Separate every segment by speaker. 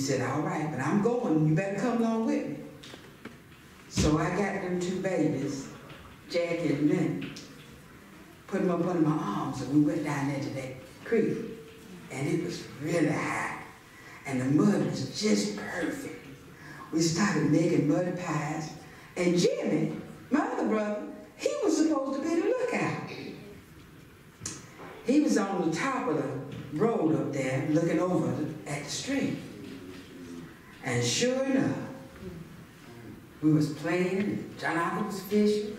Speaker 1: said, all right, but I'm going, you better come along with me. So I got them two babies, Jackie and Lynn, put them up under my arms, and we went down there to that creek. And it was really high, and the mud was just perfect. We started making mud pies, and Jimmy, my other brother, he was supposed to be the lookout. He was on the top of the road up there looking over at the street. And sure enough, we was playing, and John Arthur was fishing.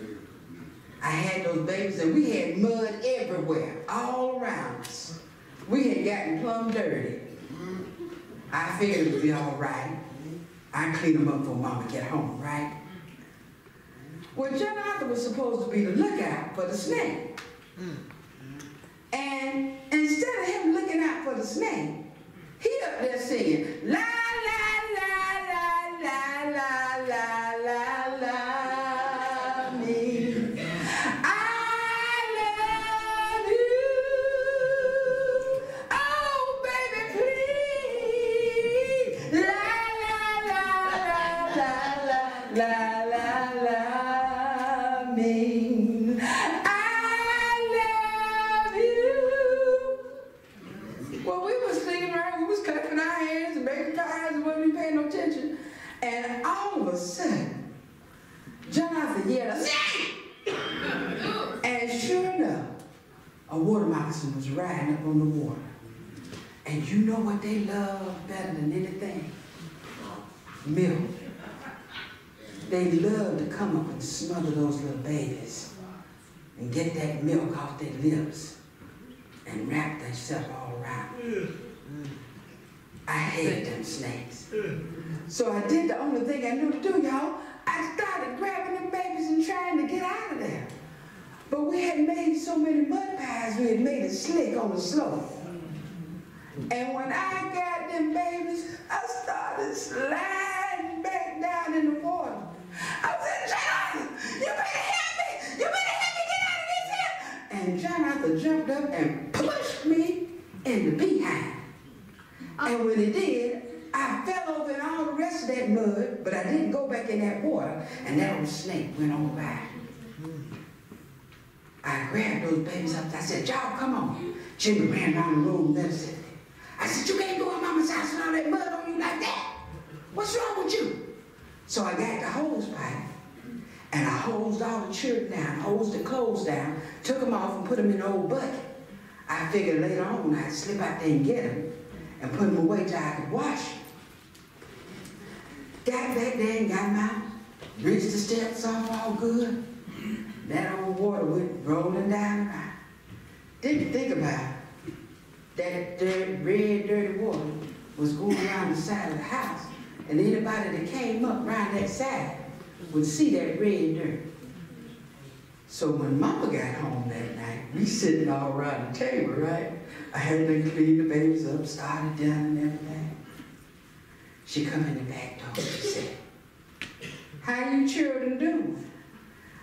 Speaker 1: I had those babies, and we had mud everywhere, all around us. We had gotten plumb dirty. I figured it would be all right. I'd clean them up before Mama get home, right? Well, John Arthur was supposed to be the lookout for the snake. And instead of him looking out for the snake, he up there singing, la, la, la, la, la, la, la, la, la, me. I love you. Oh, baby, please. La, la, la, la, la, la, la, la, me. Well, we was sitting around, we was clapping our hands and making pies and wasn't paying no attention. And all of a sudden, John Arthur yelled, "Snake!" And sure enough, a water moccasin was riding up on the water. And you know what they love better than anything? Milk. They love to come up and smother those little babies and get that milk off their lips and wrap themselves all around. I hate them snakes. So I did the only thing I knew to do, y'all. I started grabbing them babies and trying to get out of there. But we had made so many mud pies, we had made it slick on the slope. And when I got them babies, I started sliding back down in the water. I said, John Arthur, you better help me! You better help me get out of this here! And John Arthur jumped up and pushed me in the behind. And when he did, I fell over in all the rest of that mud, but I didn't go back in that water, and that old snake went on by. I grabbed those babies up, I said, y'all come on. Jimmy ran down the road and let us sit there. I said, you can't go in Mama's house with all that mud on you like that. What's wrong with you? So I got the hose pipe, and I hosed all the children down, hosed the clothes down, took them off and put them in the old bucket. I figured later on I'd slip out there and get them and put them away till I could wash them. Got back there and got them out, reached the steps off all good. That old water went rolling down the line. Didn't think about it. That red, dirty water was going around the side of the house, and anybody that came up around that side would see that red dirt. So when Mama got home that night, we sitting all around the table, right? I had to clean the babies up, started dinner and everything. She come in the back door and she said, how you children doing?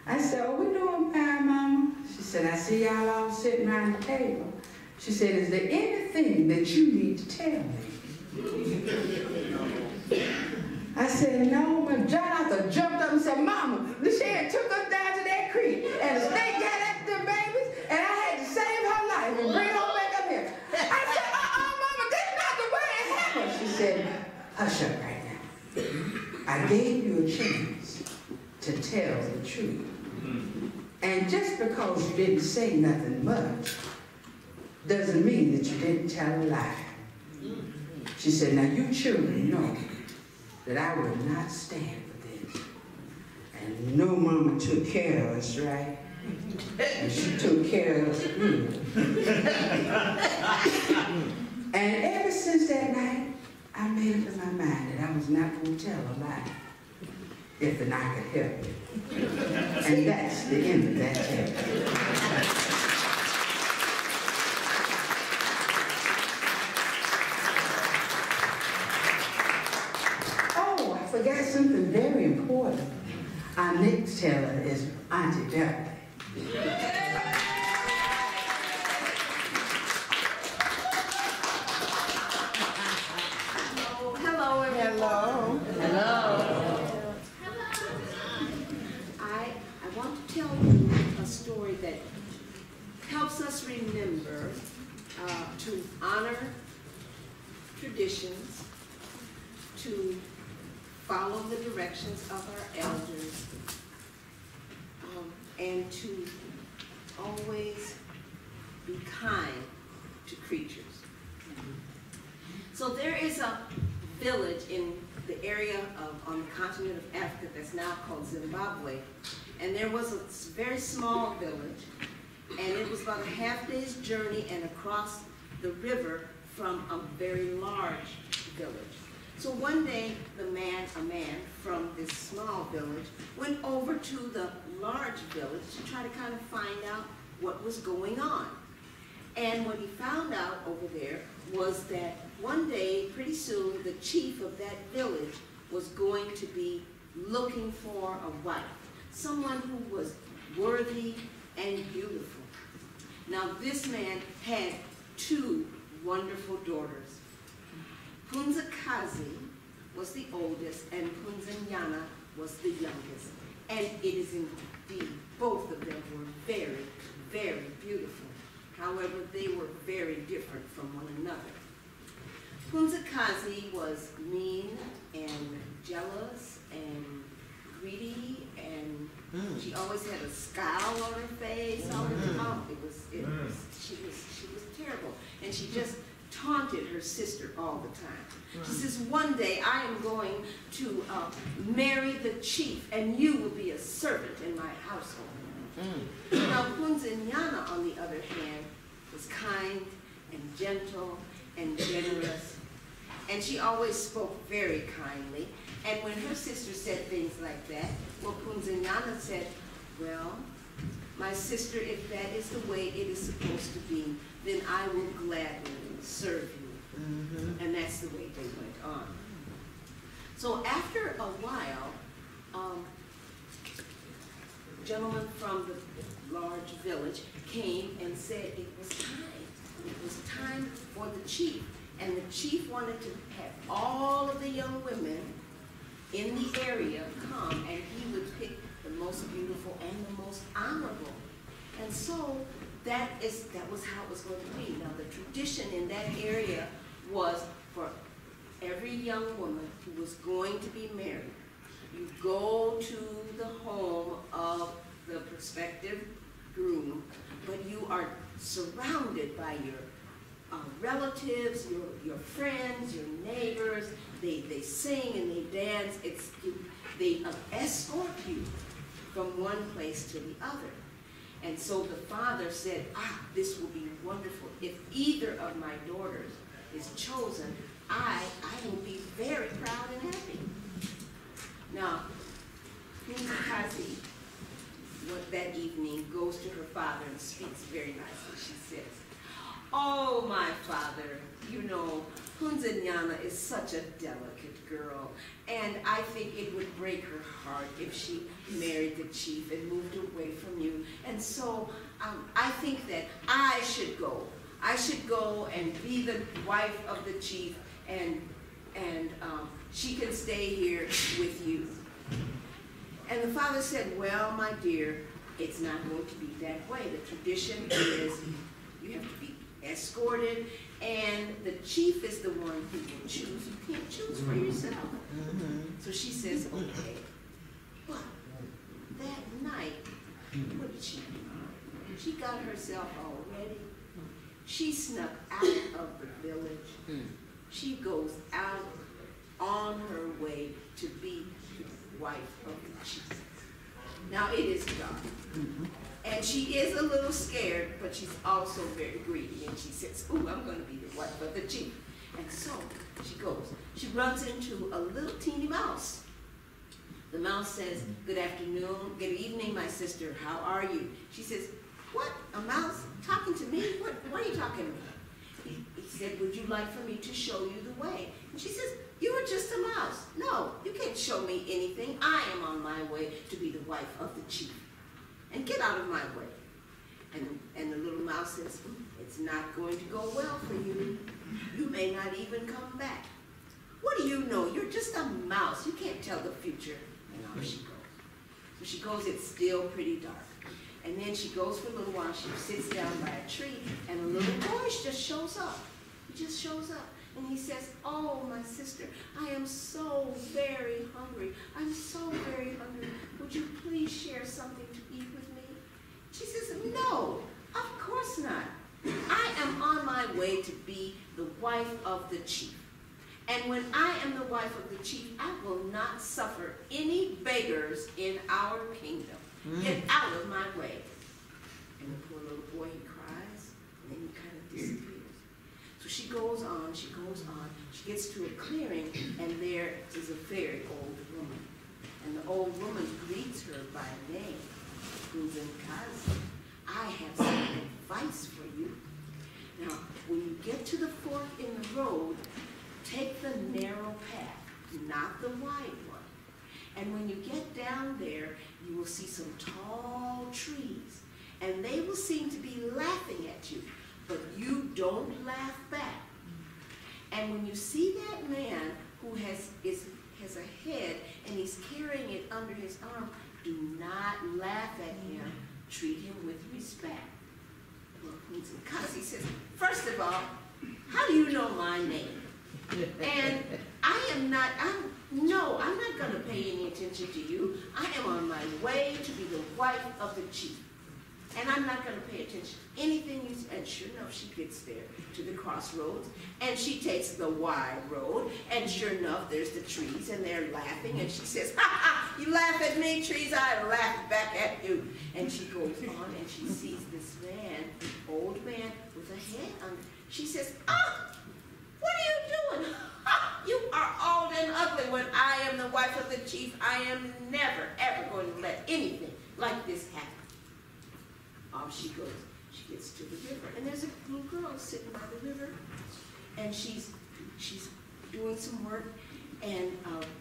Speaker 1: I said, oh, we doing fine, Mama. She said, I see y'all all sitting around the table. She said, is there anything that you need to tell me? I said, no, but John Arthur jumped up and said, Mama, this had took us down to that creek, and the snake got at them babies, and I had to save her life and bring her back up here. I said, Mama, that's not the way it happened. She said, hush up right now. I gave you a chance to tell the truth. And just because you didn't say nothing much doesn't mean that you didn't tell a lie. She said, now you children know that I would not stand for this. And no Mama took care of us, right? And she took care of us good. And ever since that night, I made up in my mind that I was not going to tell a lie if and I could help it. And that's the end of that chapter. Oh, I forgot something very important. Our next teller is Auntie Beverly.
Speaker 2: Hello
Speaker 1: Hello.
Speaker 2: Hello. I want to tell you a story that helps us remember to honor traditions, to follow the directions of our elders, and to always be kind to creatures. So there is a village in the area on the continent of Africa that's now called Zimbabwe, and there was a very small village, and it was about a half-day's journey and across the river from a very large village. So one day, a man from this small village went over to the large village to try to kind of find out what was going on. And what he found out over there was that one day, pretty soon, the chief of that village was going to be looking for a wife, someone who was worthy and beautiful. Now, this man had two wonderful daughters. Punzakazi was the oldest, and Punzanyana was the youngest. And it is indeed, both of them were very, very beautiful. However, they were very different from one another. Punzakazi was mean and jealous and greedy, and she always had a scowl on her face all the time. She was terrible, and she just taunted her sister all the time. She says, one day I am going to marry the chief, and you will be a servant in my household. Now, Punzanyana, on the other hand, was kind and gentle and generous, and she always spoke very kindly. And when her sister said things like that, well, Punzanyana said, well, my sister, if that is the way it is supposed to be, then I will gladly serve you. And that's the way they went on. So after a while, a gentleman from the large village came and said it was time. It was time for the chief. And the chief wanted to have all of the young women in the area come, and he would pick the most beautiful and the most honorable. And so that was how it was going to be. Now, the tradition in that area was for every young woman who was going to be married, you go to the home of the prospective groom, but you are surrounded by your relatives, your friends, your neighbors. They sing and they dance. They escort you from one place to the other. And so the father said, this will be wonderful. If either of my daughters is chosen, I will be very proud and happy. Now, Punzakazi, that evening, goes to her father and speaks very nicely. She says, oh, my father, you know, Punzanyana is such a delicate girl, and I think it would break her heart if she married the chief and moved away from you. And so I think that I should go. I should go and be the wife of the chief, and she can stay here with you. And the father said, well, my dear, it's not going to be that way. The tradition is you have to be escorted, and the chief is the one who will choose. You can't choose for yourself. So she says, okay. But that night, what did she do? She got herself all ready. She snuck out of the village. She goes out on her way to be the wife of the chief. Now it is dark. And she is a little scared, but she's also very greedy. And she says, ooh, I'm going to be the wife of the chief. And so she goes. She runs into a little teeny mouse. The mouse says, good afternoon, good evening, my sister. How are you? She says, what? A mouse talking to me? What are you talking about? He said, would you like for me to show you the way? And she says, you are just a mouse. No, you can't show me anything. I am on my way to be the wife of the chief. And get out of my way. And the little mouse says, it's not going to go well for you. You may not even come back. What do you know? You're just a mouse. You can't tell the future. And off she goes. So she goes, it's still pretty dark. And then she goes for a little while, she sits down by a tree, and a little boy just shows up. He just shows up. And he says, oh, my sister, I am so very hungry. I'm so very hungry. Would you please share something to eat with me? She says, no, of course not. I am on my way to be the wife of the chief. And when I am the wife of the chief, I will not suffer any beggars in our kingdom. Get out of my way. And the poor little boy, he cries, and then he kind of disappears. So she goes on, she goes on. She gets to a clearing, and there is a very old woman. And the old woman greets her by name, Kazi. I have some advice for you. Now, when you get to the fork in the road, take the narrow path, not the wide one. And when you get down there, you will see some tall trees, and they will seem to be laughing at you, but you don't laugh back. And when you see that man who has a head and he's carrying it under his arm, do not laugh at him. Treat him with respect. Because he says, first of all, how do you know my name? And I'm not going to pay any attention to you. I am on my way to be the wife of the chief. And I'm not going to pay attention to anything you say. And sure enough, she gets there to the crossroads, and she takes the wide road, and sure enough, there's the trees, and they're laughing, and she says, ha ha, you laugh at me, trees, I laugh back at you. And she goes on, and she sees this man, old man, with a head on. She says, ah, what are you doing? Ha, you are old and ugly. When I am the wife of the chief, I am never, ever going to let anything like this happen. Off she goes. She gets to the river, and there's a little girl sitting by the river, and she's doing some work, and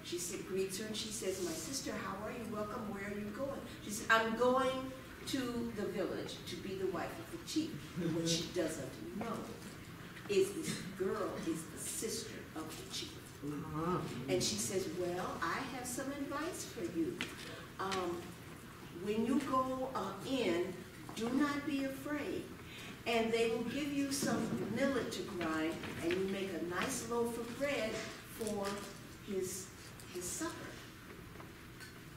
Speaker 2: she greets her, and she says, my sister, how are you? Welcome. Where are you going? She says, I'm going to the village to be the wife of the chief. And what she doesn't know is this girl is the sister of the chief. And she says, well, I have some advice for you. When you go in, do not be afraid. And they will give you some millet to grind, and you make a nice loaf of bread for his supper.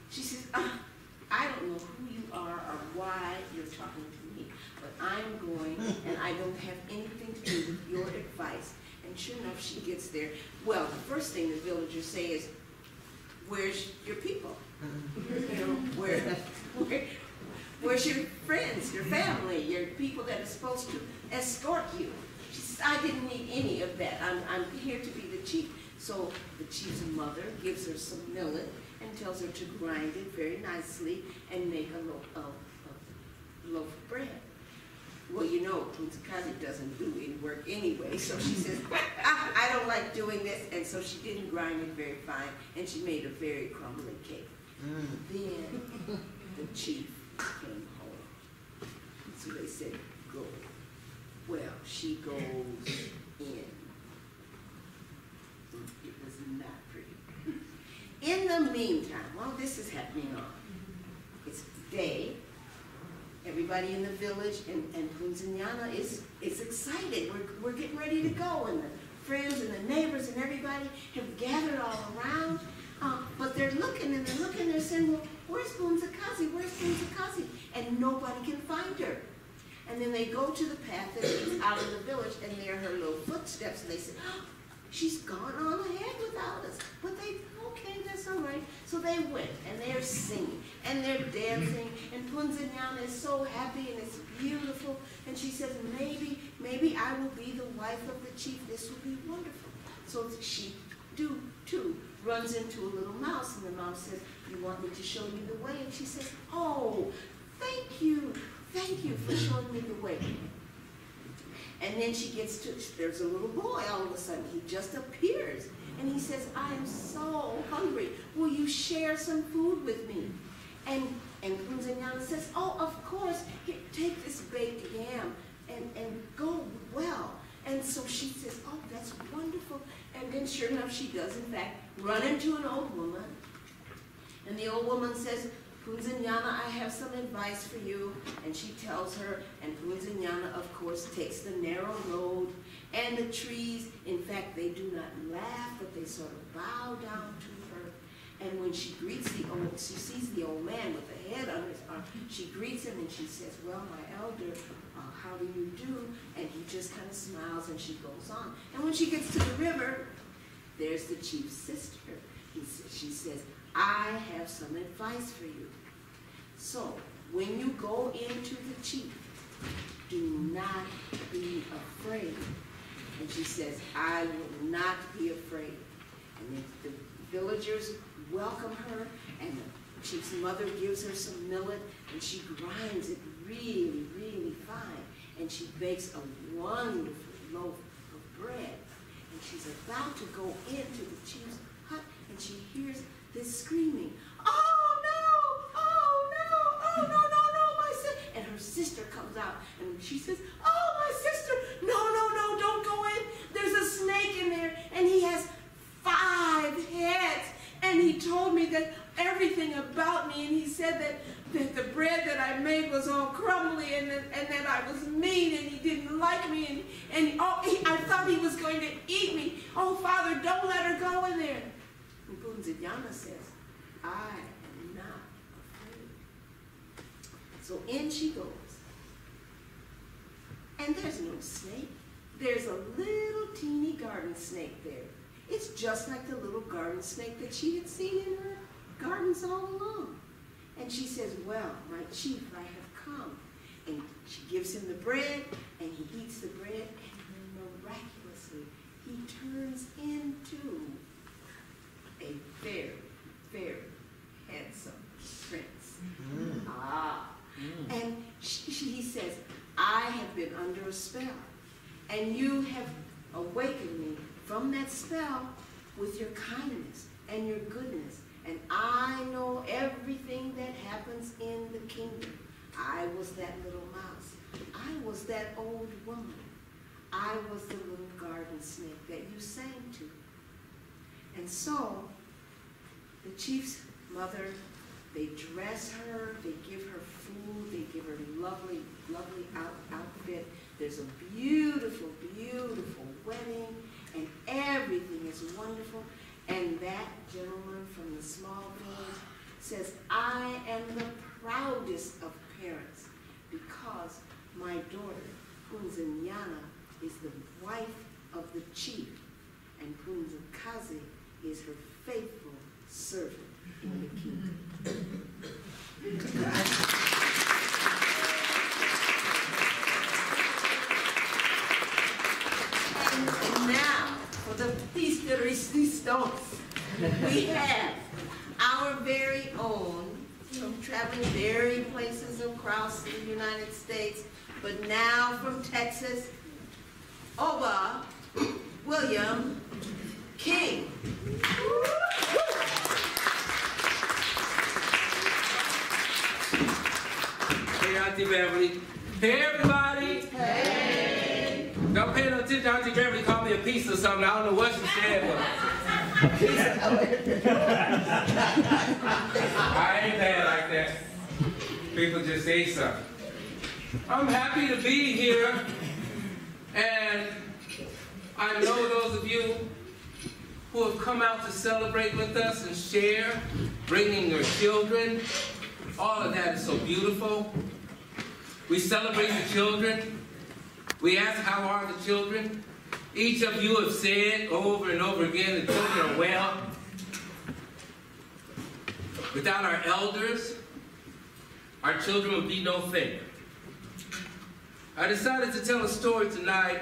Speaker 2: She says, I don't know who you are or why you're talking to me, but I'm going, and I don't have anything to do with your advice. And sure enough, she gets there. Well, the first thing the villagers say is, where's your people? You know, where's your friends, your family, your people that are supposed to escort you? She says, I didn't need any of that. I'm here to be the chief. So the chief's mother gives her some millet and tells her to grind it very nicely and make a loaf of bread. Well, you know, Kazi doesn't do any work anyway, so she says, I don't like doing this, and so she didn't grind it very fine, and she made a very crumbly cake. Then the chief came home. So they said, go. Well, she goes in. It was not pretty. In the meantime, while this is happening on, it's day. Everybody in the village and Punzinyana is excited. We're getting ready to go, and the friends and the neighbors and everybody have gathered all around. But they're looking and they're looking. They're saying, well, where's Punzakazi? Where's Punzakazi? And nobody can find her. And then they go to the path that leads out of the village, and there are her little footsteps. And they say, oh, she's gone on ahead without us. But okay, that's all right. So they went, and they're singing, and they're dancing, and Punzinyana is so happy, and it's beautiful. And she says, maybe I will be the wife of the chief. This will be wonderful. So she, too, runs into a little mouse, and the mouse says, you want me to show you the way? And she says, oh, thank you for showing me the way. And then she gets to, there's a little boy all of a sudden. He just appears, and he says, I am so hungry. Will you share some food with me? And Punzinyana says, oh, of course. Here, take this baked yam and go well. And so she says, oh, that's wonderful. And then sure enough, she does, in fact, run into an old woman. And the old woman says, Punzinyana, I have some advice for you. And she tells her, and Punzinyana, of course, takes the narrow road and the trees. In fact, they do not laugh, but they sort of bow down to her. And when she greets she sees the old man with the head on his arm, she greets him and she says, well, my elder, how do you do? And he just kind of smiles and she goes on. And when she gets to the river, there's the chief's sister. She says, I have some advice for you. So, when you go into the chief, do not be afraid. And she says, I will not be afraid. And the villagers welcome her, and the chief's mother gives her some millet, and she grinds it really, really fine. And she bakes a wonderful loaf of bread. And she's about to go into the chief's hut, and she hears this screaming, oh no, oh no, oh no, no, no, my sister. And her sister comes out, and she says, oh, my sister, no, no, no, don't go in. There's a snake in there, and he has 5 heads. And he told me that everything about me, and he said that the bread that I made was all crumbly, and that I was mean, and he didn't like me, and I thought he was going to eat me. Oh, Father, don't let her go in there. And Punzinyana says, I am not afraid. So in she goes. And there's no snake. There's a little teeny garden snake there. It's just like the little garden snake that she had seen in her gardens all along. And she says, well, my chief, I have come. And she gives him the bread, and he eats the bread, and then miraculously, he turns into a very, very handsome prince. And he says, I have been under a spell, and you have awakened me from that spell with your kindness and your goodness. And I know everything that happens in the kingdom. I was that little mouse. I was that old woman. I was the little garden snake that you sang to. And so, the chief's mother, they dress her, they give her food, they give her lovely, lovely outfit. There's a beautiful, beautiful wedding, and everything is wonderful. And that gentleman from the small village says, I am the proudest of parents because my daughter, Punzinyana, is the wife of the chief, and Punzikazi is her faithful servant in the kingdom. And now, for the piece de resistance, we have our very own, from traveling very places across the United States, but now from Texas, Oba William King.
Speaker 3: Hey, Auntie Beverly. Hey, everybody.
Speaker 2: Hey.
Speaker 3: Don't pay no attention. Auntie Beverly called me a piece or something. I don't know what she said, but I ain't bad like that. People just say something. I'm happy to be here, and I know those of you who have come out to celebrate with us and share, bringing your children. All of that is so beautiful. We celebrate the children. We ask, how are the children? Each of you have said over and over again, the children are well. Without our elders, our children would be no thing. I decided to tell a story tonight,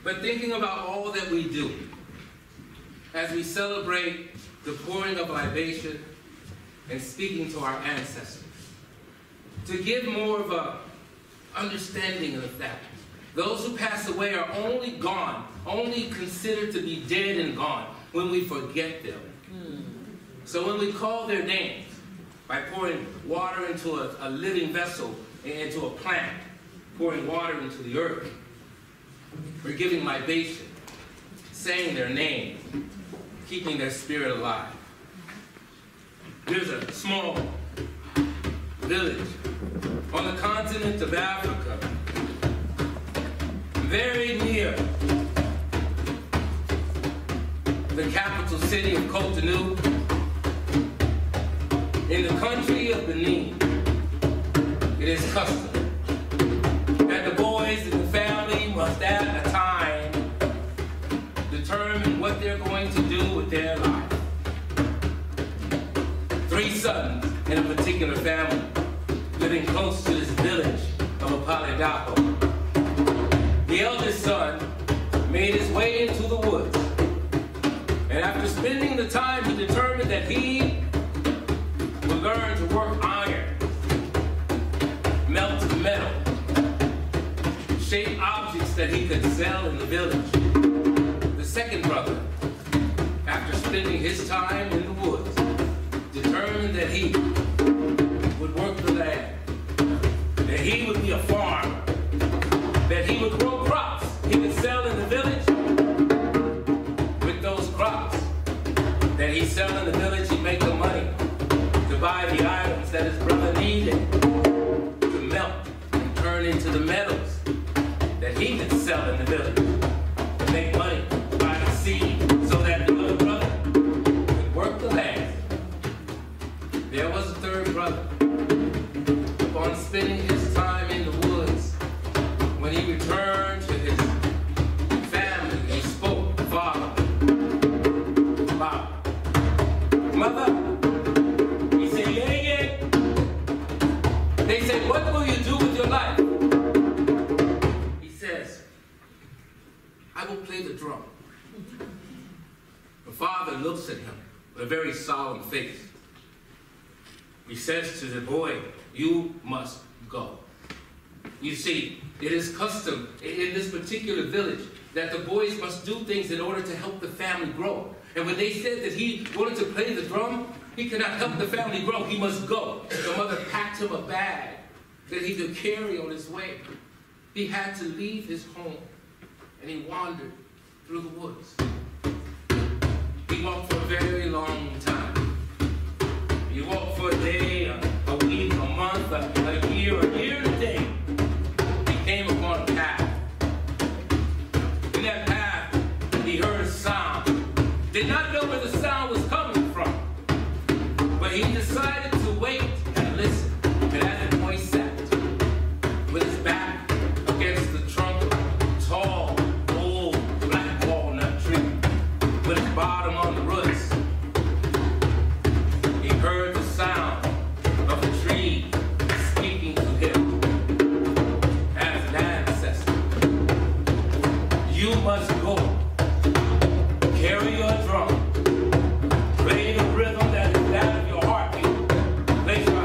Speaker 3: but thinking about all that we do as we celebrate the pouring of libation and speaking to our ancestors, to give more of a understanding of the fact those who pass away are only gone, only considered to be dead and gone when we forget them. So when we call their names by pouring water into a living vessel, into a plant, pouring water into the earth, we're giving libation, saying their name, keeping their spirit alive. There's a small village on the continent of Africa, very near the capital city of Cottman, in the country of Benin. It is custom that the boys in the family must at a time determine what they're going to do with their life. 3 sons in a particular family living close to this village of Apalidapo. The eldest son made his way into the woods, and after spending the time he determined that he would learn to work iron, melt metal, shape objects that he could sell in the village. The second brother, after spending his time in the woods, determined that he would work the land, that he would be a farmer, that he would grow crops he would sell in the village. With those crops that he sell in the village, he'd make the money to buy the items that his brother needed to melt and turn into the metals that he could sell in the village to make money to buy the seed so that the other brother could work the land. There was a third brother. Upon spending his time in the woods, when he returned to his family, he spoke to Father. Mother, he said, yeah. They said, what will you do with your life? He says, I will play the drum. The father looks at him with a very solemn face. He says to the boy, you must go. You see, it is custom in this particular village that the boys must do things in order to help the family grow. And when they said that he wanted to play the drum, he could not help the family grow. He must go. The mother packed him a bag that he could carry on his way. He had to leave his home, and he wandered through the woods. He walked for a very long time. He walked for a day, a week, a month, a year and a day. He came upon a path. In that path, he heard a sound. Did not know where the sound was coming from, but he decided to wait and listen. And as the boy sat with his back against the trunk of a tall, old, black walnut tree, with his bottom on the roots, he heard the sound of the tree speaking to him as an ancestor. You must go. Carry your drum. Play the rhythm that is that of your heartbeat. Place your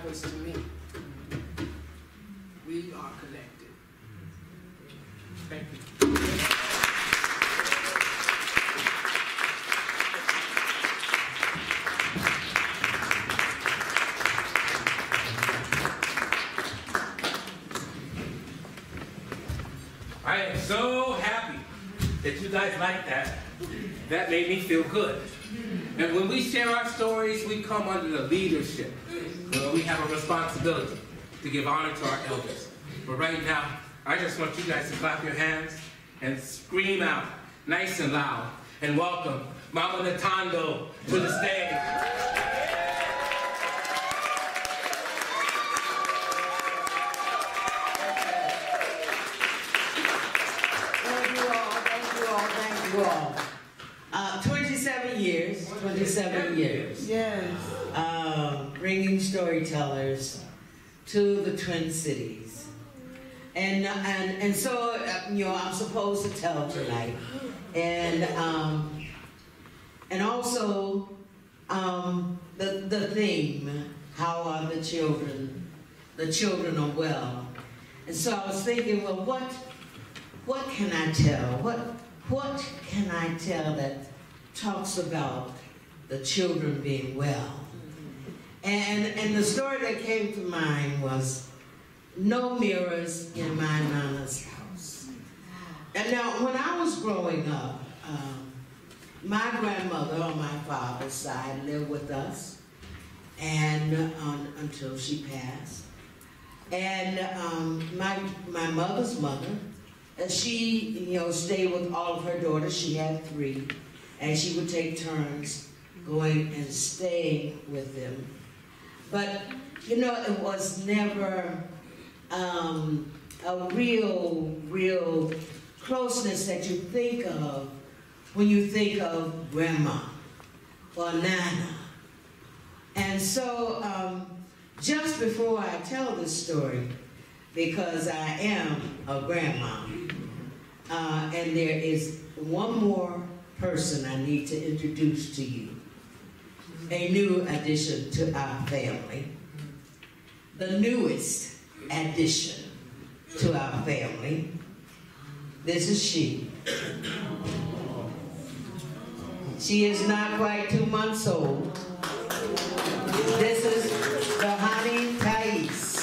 Speaker 4: was to me. We are connected.
Speaker 3: Thank you. I am so happy that you guys like that. That made me feel good. And when we share our stories, we come under the leadership. We have a responsibility to give honor to our elders. But right now, I just want you guys to clap your hands and scream out nice and loud and welcome Mama Natando to the stage.
Speaker 5: Thank you all. 27 years.
Speaker 4: Yes.
Speaker 5: Bringing storytellers to the Twin Cities. And so, you know, I'm supposed to tell tonight. And also, the theme, how are the children? The children are well. And so I was thinking, well, what can I tell? What can I tell that talks about the children being well? And the story that came to mind was No Mirrors in My Nana's House. And now, when I was growing up, my grandmother on my father's side lived with us, and until she passed. And my mother's mother, she, you know, stayed with all of her daughters. She had 3, and she would take turns going and staying with them. But, you know, it was never a real closeness that you think of when you think of grandma or nana. And so, just before I tell this story, because I am a grandma, and there is one more person I need to introduce to you, a new addition to our family, the newest addition to our family. This is she. She is not quite 2 months old. This is the honey Thais.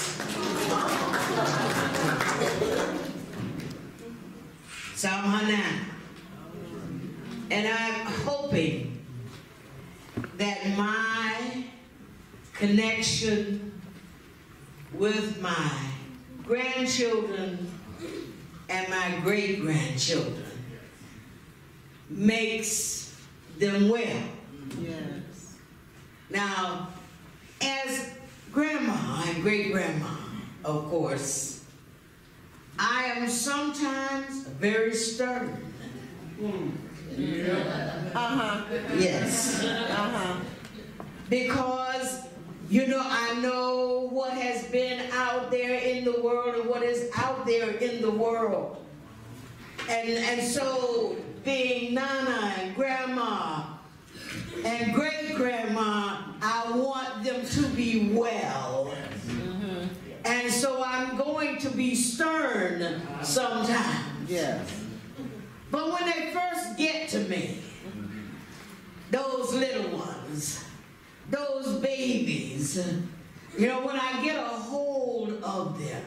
Speaker 5: Samhanan. And I'm hoping that my connection with my grandchildren and my great-grandchildren makes them well.
Speaker 4: Yes.
Speaker 5: Now, as grandma and great-grandma, of course, I am sometimes very stern. Yes. Because, you know, I know what has been out there in the world and what is out there in the world. And so, being Nana and Grandma and great-grandma, I want them to be well. And so I'm going to be stern sometimes.
Speaker 4: Yes.
Speaker 5: But when they first get to me, those little ones, those babies, you know, when I get a hold of them,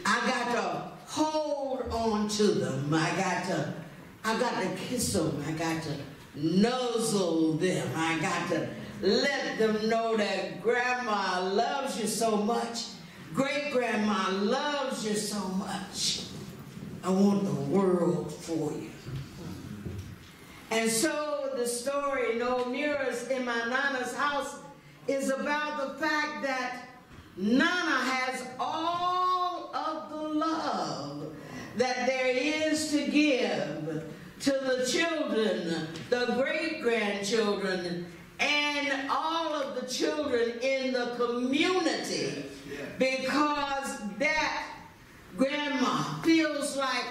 Speaker 5: I got to hold on to them. I got to kiss them. I got to nuzzle them. I got to let them know that grandma loves you so much. Great-grandma loves you so much. I want the world for you. And so the story, No Mirrors in My Nana's House, is about the fact that Nana has all of the love that there is to give to the children, the great-grandchildren, and all of the children in the community, because that grandma feels like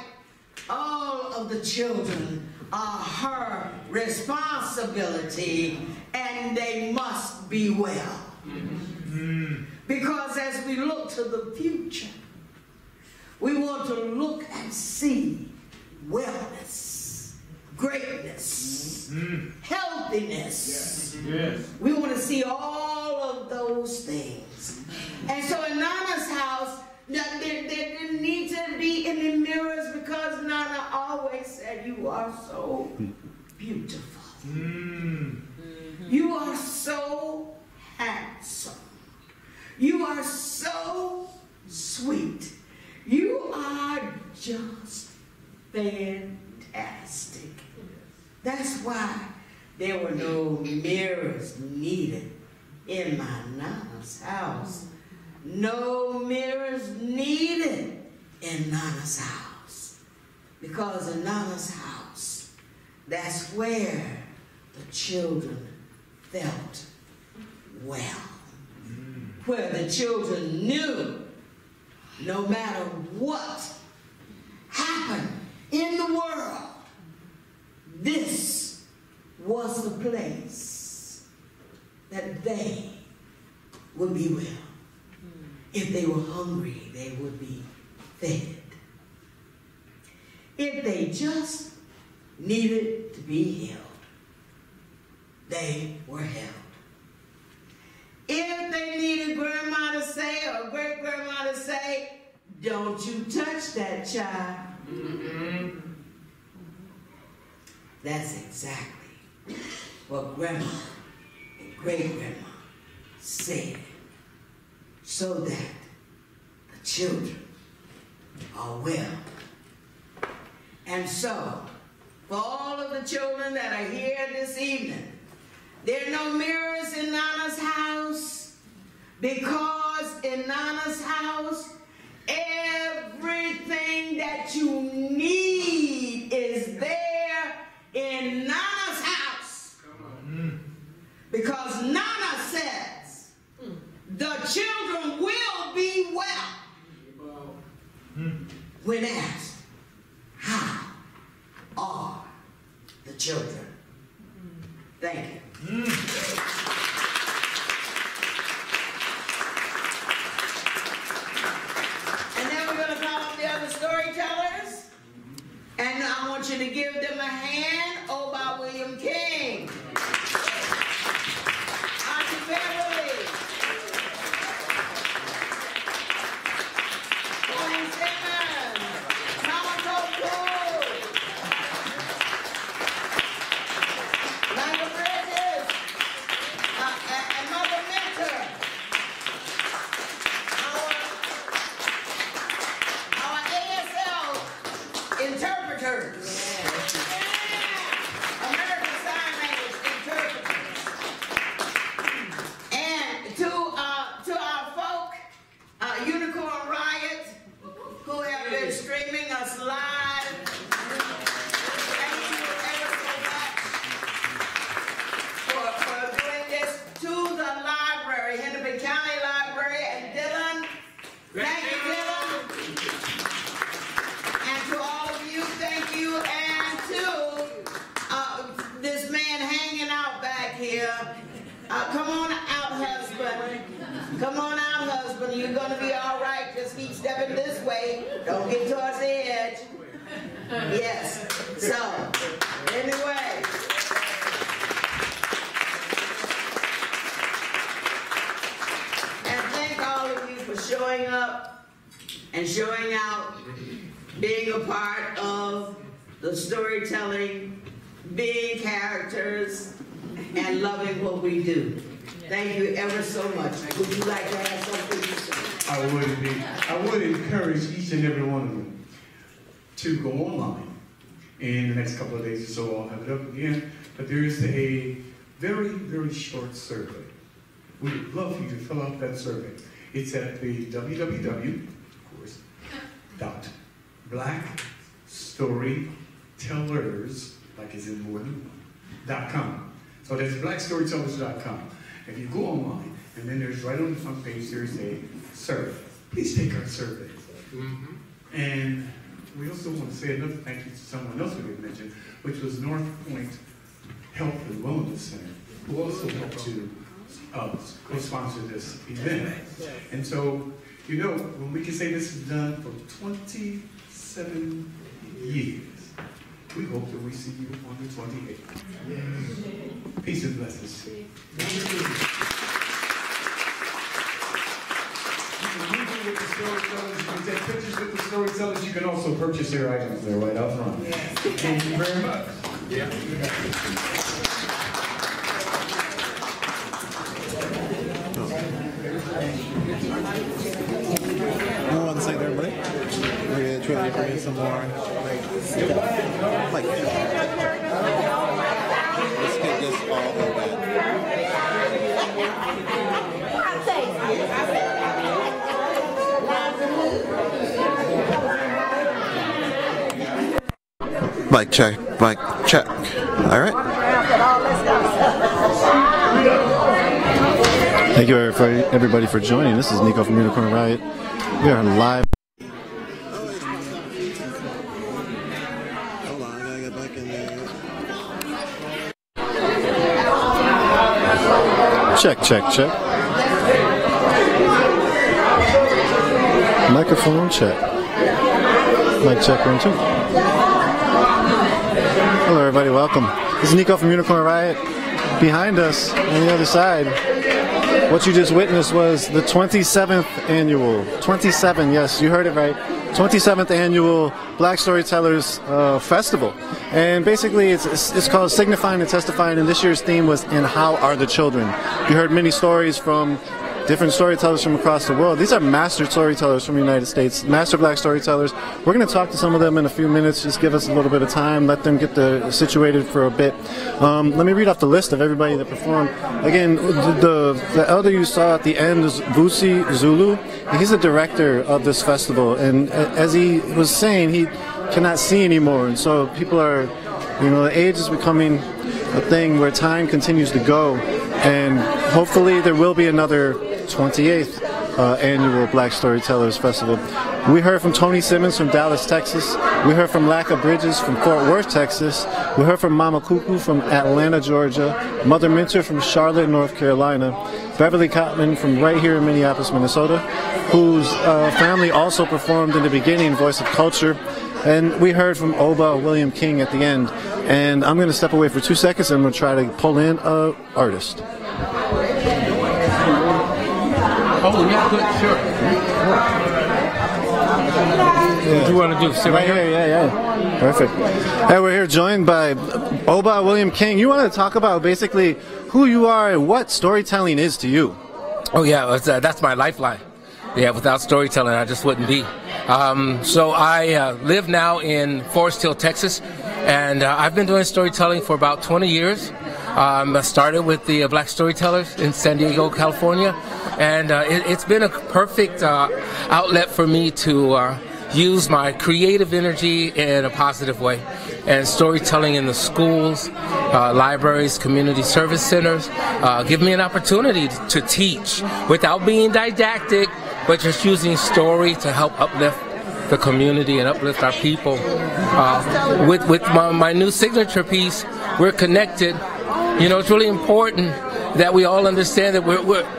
Speaker 5: all of the children are her responsibility and they must be well. to the future. We want to look and see wellness, greatness, healthiness.
Speaker 6: Yes.
Speaker 5: We want to see all of those things. And so in Nana's house, there didn't need to be any mirrors because Nana always said, you are so beautiful. You are so handsome. You are so sweet. You are just fantastic. That's why there were no mirrors needed in my Nana's house. No mirrors needed in Nana's house. Because in Nana's house, that's where the children felt well. Where the children knew no matter what happened in the world, this was the place that they would be well. If they were hungry, they would be fed. If they just needed to be held, they were held. If they needed grandma to say or great-grandma to say, don't you touch that child. That's exactly what grandma and great-grandma said, so that the children are well. And so, for all of the children that are here this evening, there are no mirrors in Nana's house, because in Nana's house, everything that you need is there in Nana's house. Because Nana says the children will be well. When asked, how are the children? Thank you. And then we're going to call on the other storytellers. And I want you to give them a hand. Oh, by William King. Auntie Beverly. Toni Simmons. Mama Koku. American Sign Language interpreters. And to our folk, Unicorn Riot, who have been streaming us live. Thank you ever so much for doing this. To the library, Hennepin County Library, and Dylan. Thank you, Dylan. And to all of you, thank you. And to this man hanging out back here. Come on out, husband. Come on out, husband. You're going to be all right. Just keep stepping this way. Don't get towards the edge. Yes. So, anyway. And thank all of you for showing up and showing out, being a part of the storytelling, being characters, and loving what we do. Thank you ever so much. Would you like to have something to say?
Speaker 6: I would encourage each and every one of you to go online. In the next couple of days or so, I'll have it up again. But there is a very, very short survey. We would love for you to fill out that survey. It's at the www, of course, .blackstorytellers, like is in more than one, .com. So that's blackstorytellers.com. If you go online, and then there's right on the front page, there's a survey. Please take our survey. And we also want to say another thank you to someone else we didn't mention, which was North Point Health and Wellness Center, who also helped to co-sponsor this event. And so You know, when we can say this is done for 27 years, we hope that we see you on the 28th. Peace and blessings. You can meet with the storytellers, you can take pictures with the storytellers, you can also purchase their items there right out front. Yes. Thank you very much. Yeah.
Speaker 7: I want to say to everybody, we're going to try to bring some more like let's get this all over that. Mic check, mic check. All right. Thank you everybody for joining. This is Nico from Unicorn Riot. We are live. Hold on, I gotta get back in there. Check, check, check. Microphone check. Mic check 1, 2. Hello everybody, welcome. This is Nico from Unicorn Riot. Behind us, on the other side, what you just witnessed was the 27th annual, 27, yes, you heard it right, 27th annual Black Storytellers Festival. And basically it's called Signifyin and Testifyin, and this year's theme was, and how are the children? You heard many stories from different storytellers from across the world. These are master storytellers from the United States, master Black storytellers. We're going to talk to some of them in a few minutes. Just give us a little bit of time, let them get situated for a bit. Let me read off the list of everybody that performed. Again, the elder you saw at the end is Vusi Zulu. He's the director of this festival, and as he was saying, he cannot see anymore, and so people are, you know, the age is becoming a thing where time continues to go, and hopefully there will be another 28th annual Black Storytellers Festival. We heard from Toni Simmons from Dallas, Texas. We heard from LACA Bridges from Fort Worth, Texas. We heard from Mama Koku from Atlanta, Georgia. Mother Minter from Charlotte, North Carolina. Beverly Cottman from right here in Minneapolis, Minnesota, whose family also performed in the beginning, Voice of Culture. And we heard from Oba William King at the end. And I'm going to step away for 2 seconds and I'm going to try to pull in an artist.
Speaker 3: Oh, yeah, good, sure. What do you want to do? Sit right here?
Speaker 7: Yeah. Perfect. Hey, we're here joined by Oba William King. You want to talk about basically who you are and what storytelling is to you?
Speaker 3: Oh, yeah, that's my lifeline. Yeah, without storytelling, I just wouldn't be. So I live now in Forest Hill, Texas, and I've been doing storytelling for about 20 years. I started with the Black Storytellers in San Diego, California, and it's been a perfect outlet for me to use my creative energy in a positive way. And storytelling in the schools, libraries, community service centers give me an opportunity to teach without being didactic, but just using story to help uplift the community and uplift our people. With my new signature piece, We're Connected, you know, it's really important that we all understand that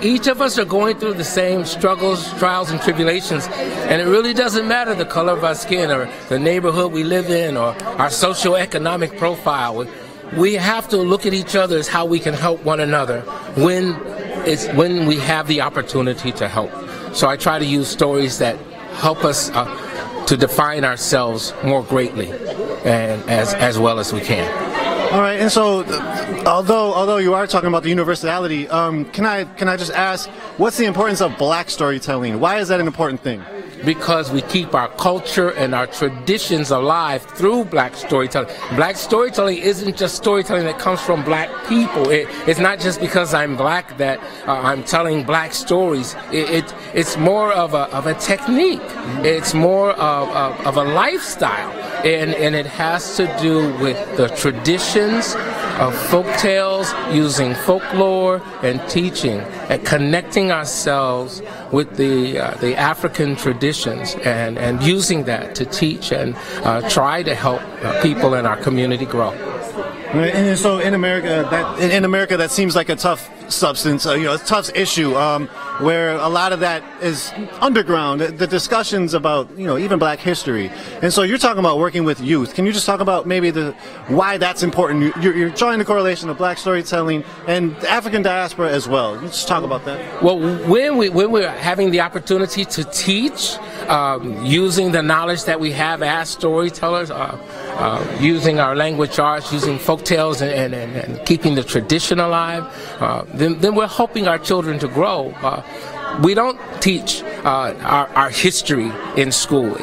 Speaker 3: each of us are going through the same struggles, trials, and tribulations, and it really doesn't matter the color of our skin or the neighborhood we live in or our socioeconomic profile. We have to look at each other as how we can help one another when we have the opportunity to help. So I try to use stories that help us to define ourselves more greatly and as well as we can.
Speaker 7: All right, and so although you are talking about the universality, can I just ask, what's the importance of Black storytelling? Why is that an important thing?
Speaker 3: Because we keep our culture and our traditions alive through Black storytelling. Black storytelling isn't just storytelling that comes from Black people. It's not just because I'm Black that I'm telling Black stories. It's more of a technique. It's more of a lifestyle. And it has to do with the traditions of folk tales, using folklore and teaching, and connecting ourselves with the African traditions and using that to teach and try to help people in our community grow.
Speaker 7: Right, and so in America, that seems like a tough substance, a tough issue. where a lot of that is underground, the discussions about, you know, even black history. And so you're talking about working with youth. Can you just talk about maybe why that's important? You're drawing the correlation of black storytelling and the African diaspora as well. Let's just talk about that.
Speaker 3: Well, when we're having the opportunity to teach, using the knowledge that we have as storytellers, using our language arts, using folk tales and keeping the tradition alive, then we're helping our children to grow. We don't teach our history in school.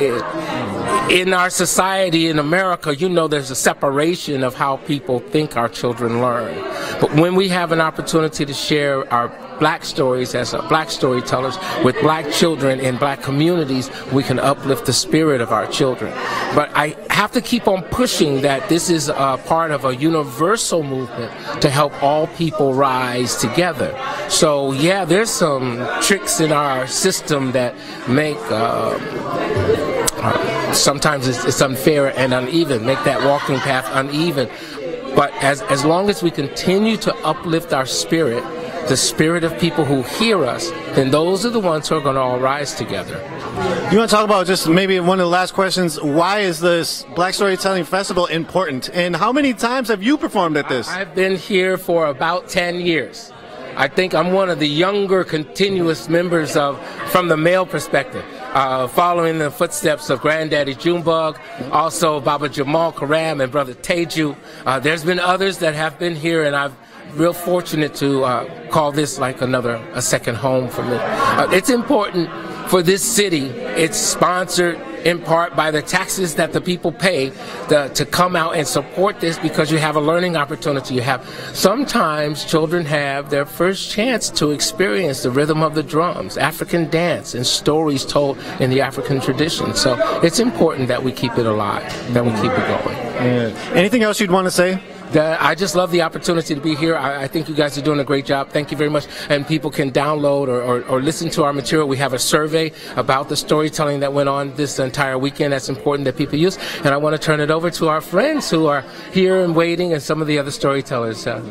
Speaker 3: In our society in America, you know, there's a separation of how people think our children learn. But when we have an opportunity to share our black stories as black storytellers with black children in black communities, we can uplift the spirit of our children. But I have to keep on pushing that this is a part of a universal movement to help all people rise together. So yeah, there's some tricks in our system that make sometimes it's unfair and uneven, make that walking path uneven. But as long as we continue to uplift our spirit, the spirit of people who hear us, then those are the ones who are going to all rise together.
Speaker 7: You want to talk about just maybe one of the last questions, why is this Black Storytelling Festival important? And how many times have you performed at this?
Speaker 3: I've been here for about 10 years. I think I'm one of the younger continuous members from the male perspective, following the footsteps of Granddaddy Junebug, also Baba Jamal Karam and Brother Teju. There's been others that have been here, and I'm real fortunate to call this like a second home for me. It's important for this city. It's sponsored in part by the taxes that the people pay to come out and support this, because you have a learning opportunity. You have sometimes children have their first chance to experience the rhythm of the drums, African dance, and stories told in the African tradition. So it's important that we keep it alive, that we keep it going.
Speaker 7: Yeah. Anything else you'd want to say?
Speaker 3: I just love the opportunity to be here. I think you guys are doing a great job. Thank you very much. And people can download or listen to our material. We have a survey about the storytelling that went on this entire weekend. That's important that people use. And I want to turn it over to our friends who are here and waiting, and some of the other storytellers. Okay.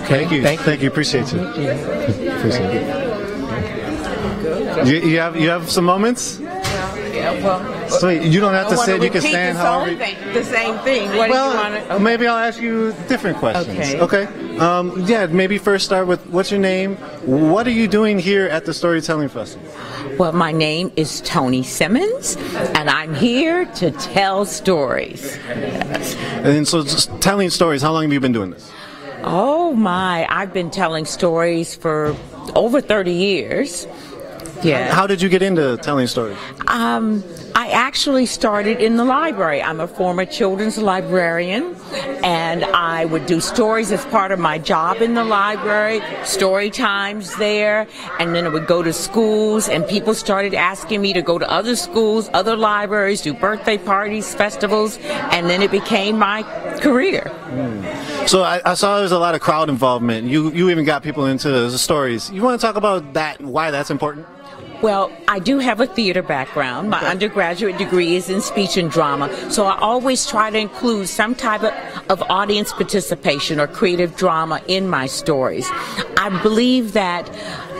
Speaker 7: Thank you. Thank you. Appreciate you. Appreciate it. You have some moments?
Speaker 8: Yeah, well,
Speaker 7: sweet. You don't have to sit. You can stand. However.
Speaker 8: The same thing. What do you want to?
Speaker 7: Maybe I'll ask you different questions. Okay. Yeah. Maybe first start with what's your name? What are you doing here at the Storytelling Festival?
Speaker 8: Well, my name is Toni Simmons, and I'm here to tell stories.
Speaker 7: Yes. And so, just telling stories. How long have you been doing this?
Speaker 8: Oh my! I've been telling stories for over 30 years. Yeah.
Speaker 7: How did you get into telling stories?
Speaker 8: I actually started in the library. I'm a former children's librarian, and I would do stories as part of my job in the library, story times there, and then I would go to schools, and people started asking me to go to other schools, other libraries, do birthday parties, festivals, and then it became my career.
Speaker 7: So I saw there was a lot of crowd involvement. You even got people into the stories. You want to talk about that, why that's important?
Speaker 8: Well, I do have a theater background. My undergraduate degree is in speech and drama, so I always try to include some type of audience participation or creative drama in my stories. I believe that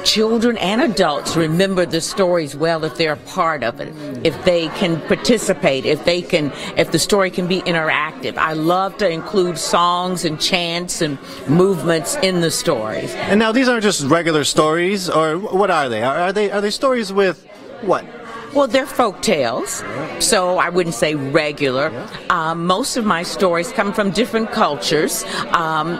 Speaker 8: children and adults remember the stories well if they're a part of it, if they can participate, if the story can be interactive. I love to include songs and chants and movements in the stories.
Speaker 7: And now these aren't just regular stories, or what are they? Are they stories with what?
Speaker 8: Well, they're folk tales, so I wouldn't say regular. Most of my stories come from different cultures.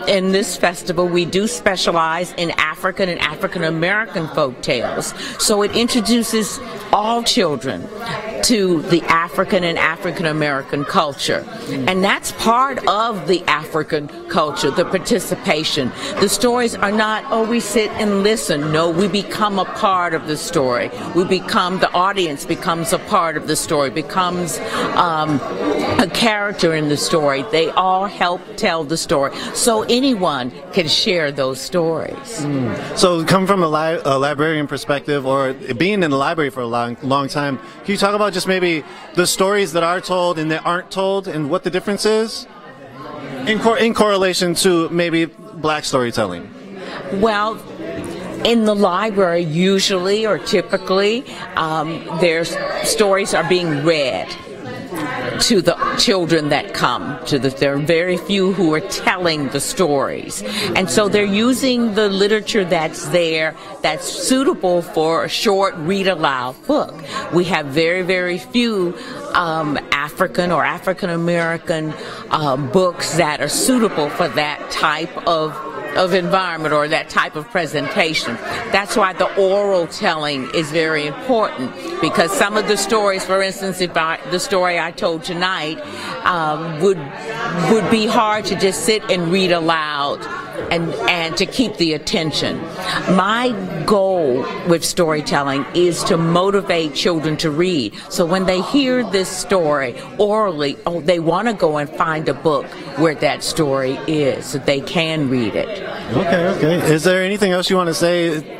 Speaker 8: In this festival, we do specialize in African and African American folk tales. So it introduces all children to the African and African American culture. And that's part of the African culture, the participation. The stories are not, oh, we sit and listen. No, we become a part of the story. The audience becomes a part of the story, becomes a character in the story. They all help tell the story. So anyone can share those stories.
Speaker 7: So come from a librarian perspective, or being in the library for a long time, can you talk about just maybe the stories that are told and that aren't told, and what the difference is in correlation to maybe black storytelling?
Speaker 8: Well, In the library, usually or typically, their stories are being read to the children that come. There are very few who are telling the stories. And so they're using the literature that's there that's suitable for a short read-aloud book. We have very, very few African or African-American books that are suitable for that type of environment or that type of presentation. That's why the oral telling is very important, because some of the stories, for instance, the story I told tonight, would be hard to just sit and read aloud and to keep the attention. My goal with storytelling is to motivate children to read. So when they hear this story orally, they want to go and find a book where that story is, so they can read it.
Speaker 7: Okay. Is there anything else you want to say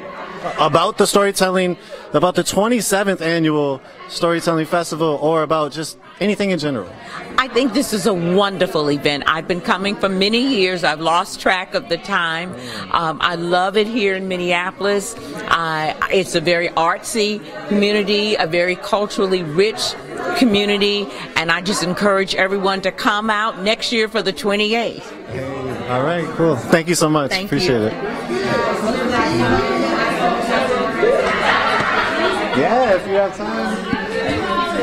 Speaker 7: about the storytelling, about the 27th annual Storytelling Festival, or about just anything in general?
Speaker 8: I think this is a wonderful event. I've been coming for many years. I've lost track of the time. I love it here in Minneapolis. It's a very artsy community, a very culturally rich community, and I just encourage everyone to come out next year for the 28th.
Speaker 7: All right, cool. Thank you so much. Appreciate it. Yeah, if you have time.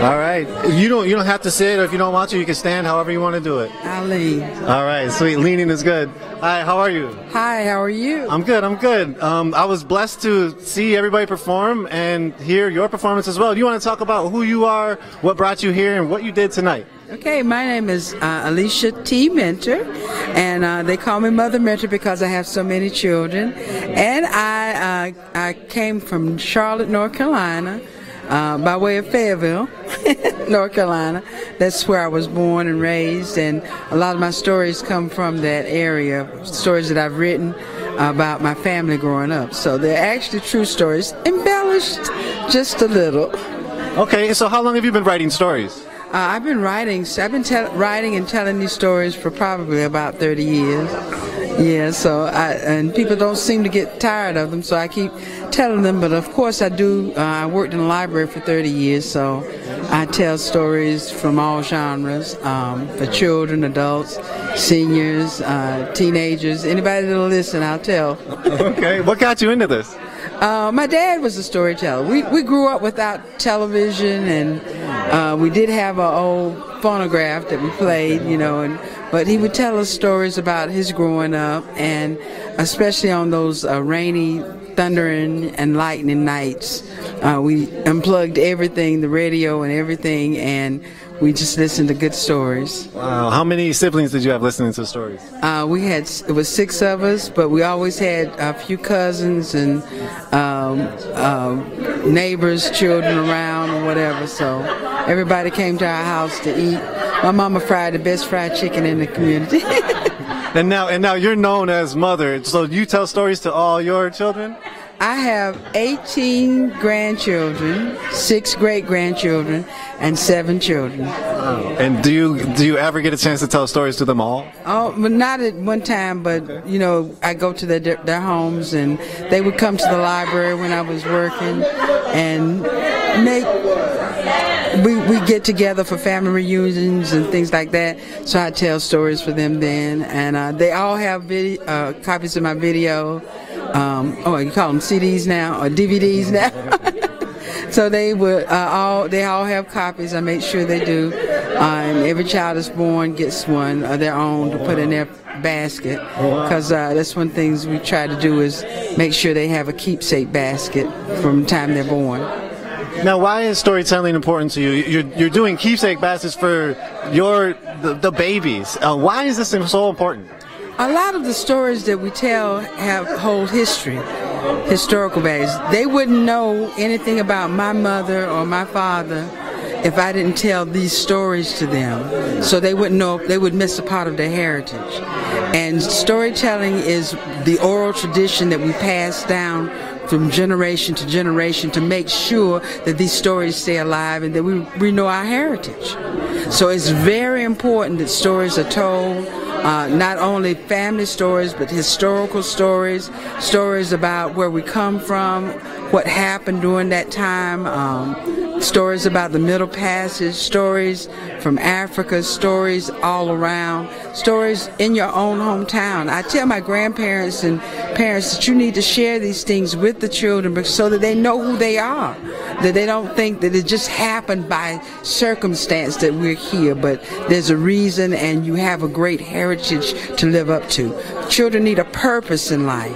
Speaker 7: All right. You don't have to sit, or if you don't want to, you can stand. However you want to do it.
Speaker 9: I'll lean.
Speaker 7: All right, sweet. Leaning is good. Hi, how are you?
Speaker 9: Hi, how are you?
Speaker 7: I'm good. I was blessed to see everybody perform and hear your performance as well. Do you want to talk about who you are, what brought you here, and what you did tonight?
Speaker 9: Okay, my name is Alicia T. Mentor, and they call me Mother Mentor because I have so many children. And I came from Charlotte, North Carolina, by way of Fayetteville, North Carolina. That's where I was born and raised, and a lot of my stories come from that area, stories that I've written about my family growing up. So they're actually true stories, embellished just a little.
Speaker 7: Okay, so how long have you been writing stories?
Speaker 9: I've been writing and telling these stories for probably about 30 years. Yeah, so and people don't seem to get tired of them, so I keep telling them. But of course I do. I worked in a library for 30 years, so I tell stories from all genres, for children, adults, seniors, teenagers, anybody that'll listen, I'll tell.
Speaker 7: Okay, what got you into this?
Speaker 9: My dad was a storyteller. We grew up without television, and we did have an old phonograph that we played, but he would tell us stories about his growing up, and especially on those rainy, thundering, and lightning nights. We unplugged everything, the radio and everything, and we just listened to good stories.
Speaker 7: Wow. How many siblings did you have listening to stories?
Speaker 9: It was 6 of us, but we always had a few cousins and neighbors, children around or whatever, so everybody came to our house to eat. My mama fried the best fried chicken in the community.
Speaker 7: And now you're known as Mother, so you tell stories to all your children?
Speaker 9: I have 18 grandchildren, 6 great-grandchildren, and 7 children.
Speaker 7: Wow. And do you ever get a chance to tell stories to them all?
Speaker 9: Oh, but not at one time, but, I go to their homes, and they would come to the library when I was working, and we get together for family reunions and things like that, so I tell stories for them then, and they all have copies of my video. You call them CDs now or DVDs now? So they all have copies. I make sure they do, and every child that's born gets one of their own to put in their basket, because that's one of the things we try to do is make sure they have a keepsake basket from the time they're born.
Speaker 7: Now, why is storytelling important to you? You're doing keepsake baskets for the babies. Why is this so important?
Speaker 9: A lot of the stories that we tell hold historical values. They wouldn't know anything about my mother or my father if I didn't tell these stories to them. So they wouldn't know, they would miss a part of their heritage. And storytelling is the oral tradition that we pass down from generation to generation to make sure that these stories stay alive and that we know our heritage. So it's very important that stories are told not only family stories, but historical stories, stories about where we come from, what happened during that time, stories about the Middle Passage, stories from Africa, stories all around, stories in your own hometown. I tell my grandparents and parents that you need to share these things with the children so that they know who they are, that they don't think that it just happened by circumstance that we're here, but there's a reason and you have a great heritage to live up to. Children need a purpose in life.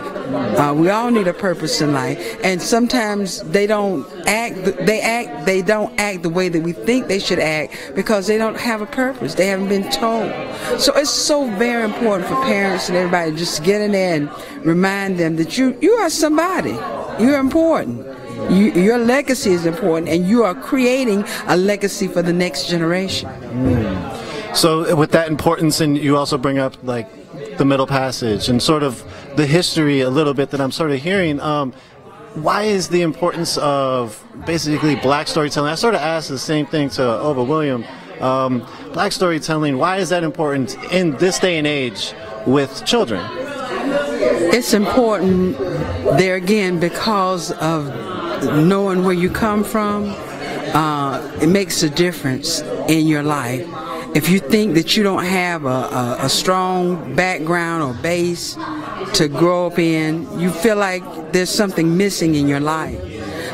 Speaker 9: We all need a purpose in life, and sometimes they don't act the way that we think they should act because they don't have a purpose. They haven't been told. So it's so very important for parents and everybody to just get in there and remind them that you are somebody. You're important. Your legacy is important, and you are creating a legacy for the next generation.
Speaker 7: So with that importance, and you also bring up like the Middle Passage and sort of the history a little bit that I'm sort of hearing, why is the importance of basically black storytelling? I sort of asked the same thing to Ova William. Black storytelling, why is that important in this day and age with children?
Speaker 9: It's important there again because of knowing where you come from. It makes a difference in your life. If you think that you don't have a strong background or base to grow up in, you feel like there's something missing in your life.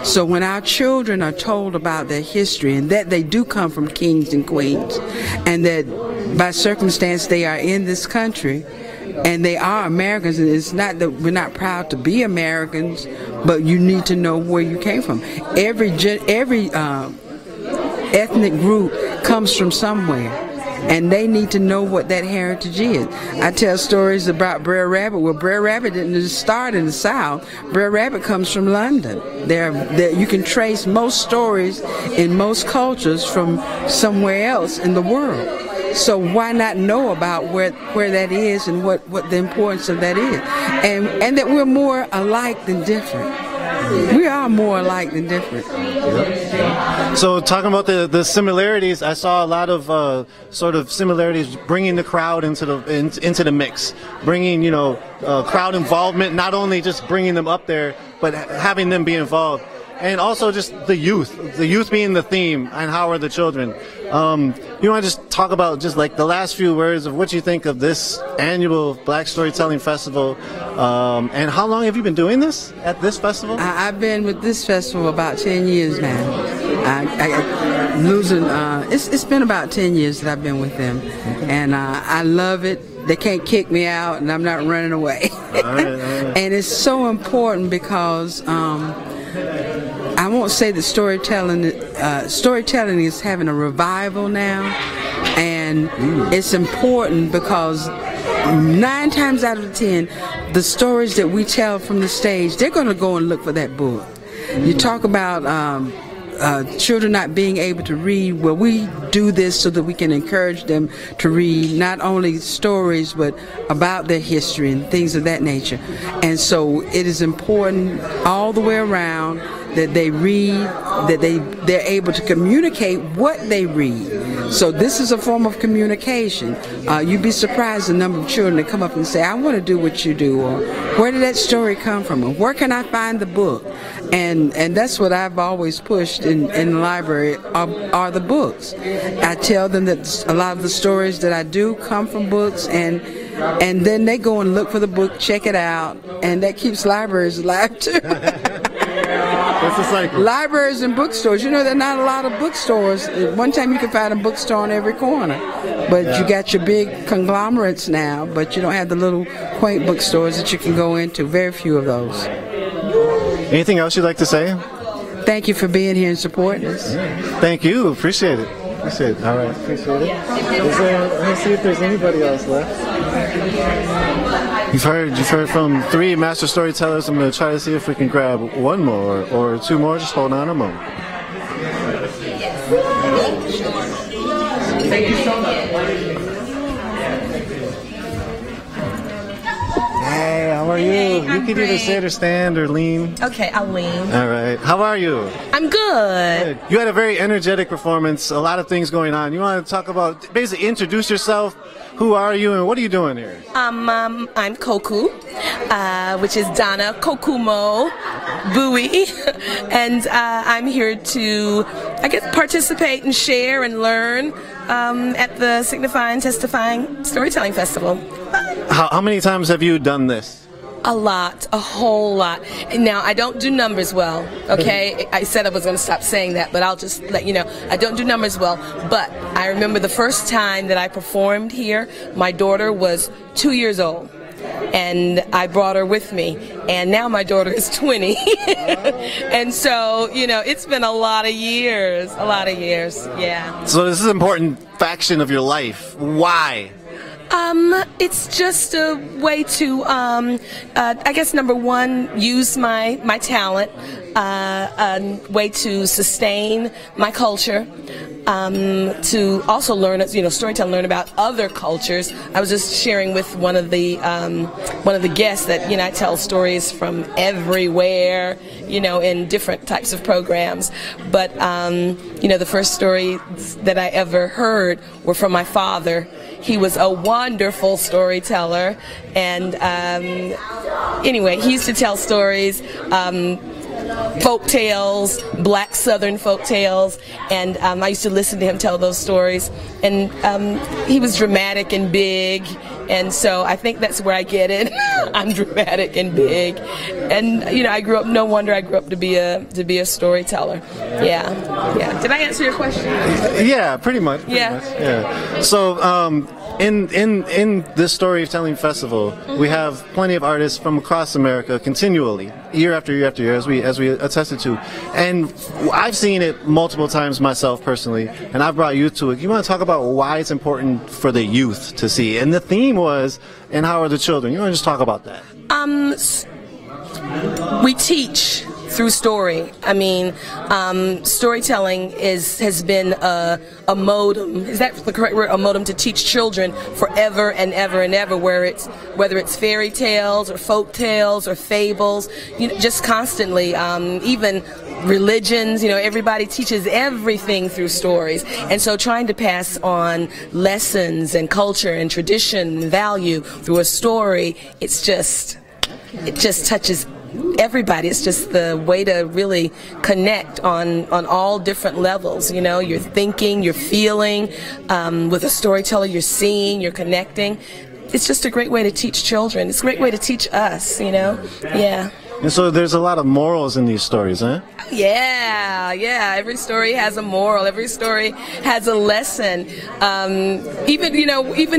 Speaker 9: So when our children are told about their history and that they do come from kings and queens and that by circumstance they are in this country and they are Americans, and it's not that we're not proud to be Americans, but you need to know where you came from. Every ethnic group comes from somewhere, and they need to know what that heritage is. I tell stories about Brer Rabbit. Well, Brer Rabbit didn't just start in the South. Brer Rabbit comes from London. You can trace most stories in most cultures from somewhere else in the world. So why not know about where that is and what the importance of that is, and that we're more alike than different. We are more alike than different.
Speaker 7: Yep. So talking about the similarities, I saw a lot of sort of similarities, bringing the crowd into the mix, bringing crowd involvement, not only just bringing them up there, but having them be involved, and also just the youth being the theme, and how are the children. You want to just talk about just like the last few words of what you think of this annual Black Storytelling Festival, and how long have you been doing this at this festival?
Speaker 9: I've been with this festival about 10 years now. It's been about 10 years that I've been with them, and I love it. They can't kick me out, and I'm not running away. All right. And it's so important because I won't say that storytelling is having a revival now, and it's important because 9 times out of 10, the stories that we tell from the stage, they're going to go and look for that book. You talk about children not being able to read. Well, we do this so that we can encourage them to read not only stories but about their history and things of that nature. And so it is important all the way around that they read, that they're able to communicate what they read. So this is a form of communication. You'd be surprised the number of children that come up and say, I want to do what you do, or where did that story come from, or where can I find the book? And that's what I've always pushed in the library are the books. I tell them that a lot of the stories that I do come from books, and then they go and look for the book, check it out, and that keeps libraries alive too.
Speaker 7: That's the cycle.
Speaker 9: Libraries and bookstores. There are not a lot of bookstores. One time you could find a bookstore on every corner, but you got your big conglomerates now, but you don't have the little quaint bookstores that you can go into. Very few of those.
Speaker 7: Anything else you'd like to say?
Speaker 9: Thank you for being here and supporting us.
Speaker 7: Thank you. Appreciate it. All right. Appreciate it. Let's see if there's anybody else left. You've heard from 3 master storytellers. I'm going to try to see if we can grab 1 more or 2 more. Just hold on a moment.
Speaker 10: Thank you so much.
Speaker 7: Hey, how How are you?
Speaker 10: Hey,
Speaker 7: you
Speaker 10: I'm
Speaker 7: can either
Speaker 10: great.
Speaker 7: sit or stand or lean.
Speaker 10: Okay, I'll lean.
Speaker 7: All right. How are you?
Speaker 10: I'm good.
Speaker 7: You had a very energetic performance, a lot of things going on. You want to talk about, basically introduce yourself. Who are you and what are you doing here?
Speaker 10: I'm Koku, which is Donna Kokumo Bowie, and I'm here to, I guess, participate and share and learn at the Signifyin Testifyin Storytelling Festival.
Speaker 7: How many times have you done this?
Speaker 10: A lot, a whole lot. Now, I don't do numbers well, okay? I said I was going to stop saying that, but I'll just let you know. I don't do numbers well, but I remember the first time that I performed here, my daughter was 2 years old, and I brought her with me, and now my daughter is 20. And so, you know, it's been a lot of years, yeah.
Speaker 7: So this is an important faction of your life. Why?
Speaker 10: It's just a way to, I guess, number one, use my talent, a way to sustain my culture, to also learn, you know, storytelling, learn about other cultures. I was just sharing with one of the guests that, you know, I tell stories from everywhere, you know, in different types of programs. But, you know, the first stories that I ever heard were from my father. He was a wonderful storyteller, and anyway, he used to tell stories, folk tales, black Southern folk tales, and I used to listen to him tell those stories. And he was dramatic and big, and so I think that's where I get it. I'm dramatic and big, and you know, I grew up. No wonder I grew up to be a storyteller. Yeah. Did I answer your question?
Speaker 7: Yeah, pretty much. Yeah. So, in this storytelling festival, we have plenty of artists from across America continually, year after year after year, as we attested to. And I've seen it multiple times myself personally, and I've brought youth to it. You want to talk about why it's important for the youth to see? And the theme was, and how are the children? You want to just talk about that?
Speaker 10: We teach through story. I mean, storytelling has been a modem. Is that the correct word? A modem to teach children forever and ever and ever. Whether it's fairy tales or folk tales or fables, you know, just constantly. Even religions, you know, everybody teaches everything through stories, and so trying to pass on lessons and culture and tradition and value through a story, it just touches everybody. It's just the way to really connect on all different levels. You know, you're thinking, you're feeling, with a storyteller, you're seeing, you're connecting. It's just a great way to teach children. It's a great way to teach us, you know. Yeah.
Speaker 7: And so there's a lot of morals in these stories, huh?
Speaker 10: Yeah. Every story has a moral. Every story has a lesson. Even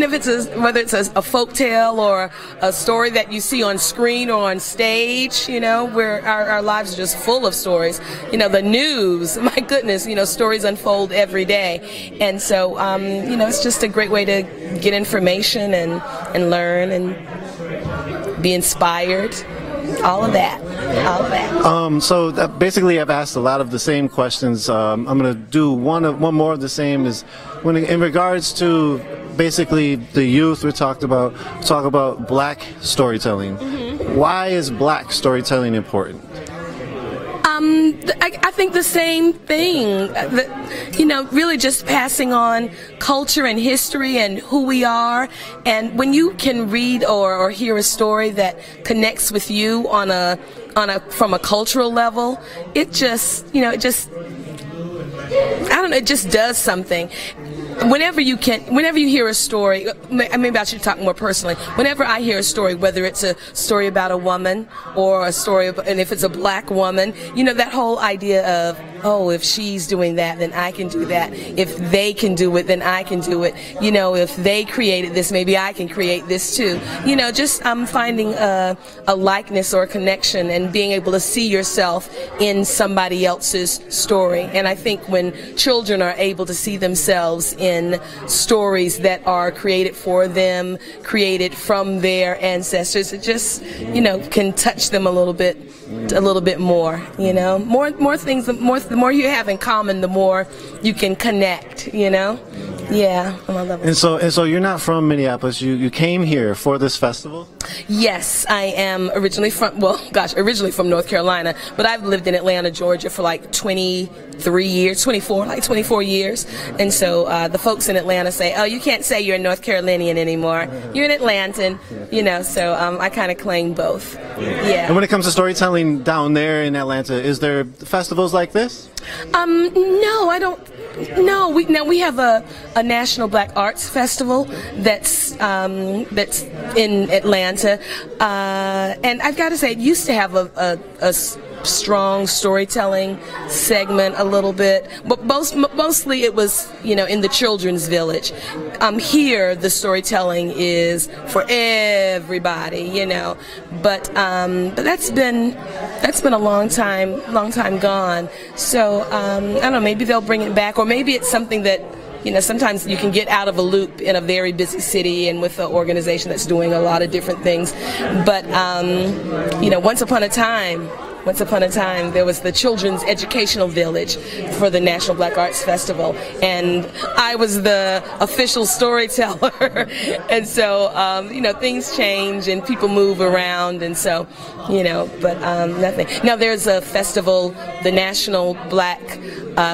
Speaker 10: if it's whether it's a folk tale or a story that you see on screen or on stage, you know, where our lives are just full of stories. You know, the news, my goodness, you know, stories unfold every day. And so, you know, it's just a great way to get information and learn and be inspired. All of that.
Speaker 7: So basically, I've asked a lot of the same questions. I'm going to do one more of the same. Is when in regards to basically the youth, we talk about black storytelling. Mm-hmm. Why is black storytelling important?
Speaker 10: I think the same thing, you know, really just passing on culture and history and who we are. And when you can read or hear a story that connects with you from a cultural level, it just, you know, it just does something. Whenever you hear a story, maybe I should talk more personally. Whenever I hear a story, whether it's a story about a woman or a story, and if it's a black woman, you know, that whole idea of, oh, if she's doing that, then I can do that. If they can do it, then I can do it. You know, if they created this, maybe I can create this too. You know, just finding a likeness or a connection and being able to see yourself in somebody else's story. And I think when children are able to see themselves in stories that are created for them, created from their ancestors, it just, you know, can touch them a little bit more. You know, more things. The more you have in common, the more you can connect. You know, Yeah, I'm on level.
Speaker 7: And so you're not from Minneapolis. You came here for this festival?
Speaker 10: Yes, I am originally from North Carolina, but I've lived in Atlanta, Georgia for like 24 years. And so the folks in Atlanta say, oh, you can't say you're a North Carolinian anymore. You're an Atlantan, you know, so I kind of claim both. Yeah.
Speaker 7: And when it comes to storytelling down there in Atlanta, is there festivals like this?
Speaker 10: No, I don't. No, we have a National Black Arts Festival that's in Atlanta, and I've got to say it used to have a strong storytelling segment a little bit, but mostly it was, you know, in the children's village. Here the storytelling is for everybody, you know, but that's been a long time gone. So I don't know, maybe they'll bring it back, or maybe it's something that, you know, sometimes you can get out of a loop in a very busy city and with an organization that's doing a lot of different things. But you know, once upon a time, there was the Children's Educational Village for the National Black Arts Festival, and I was the official storyteller. And so, you know, things change and people move around, and so, you know, but nothing. Now there's a festival, the National Black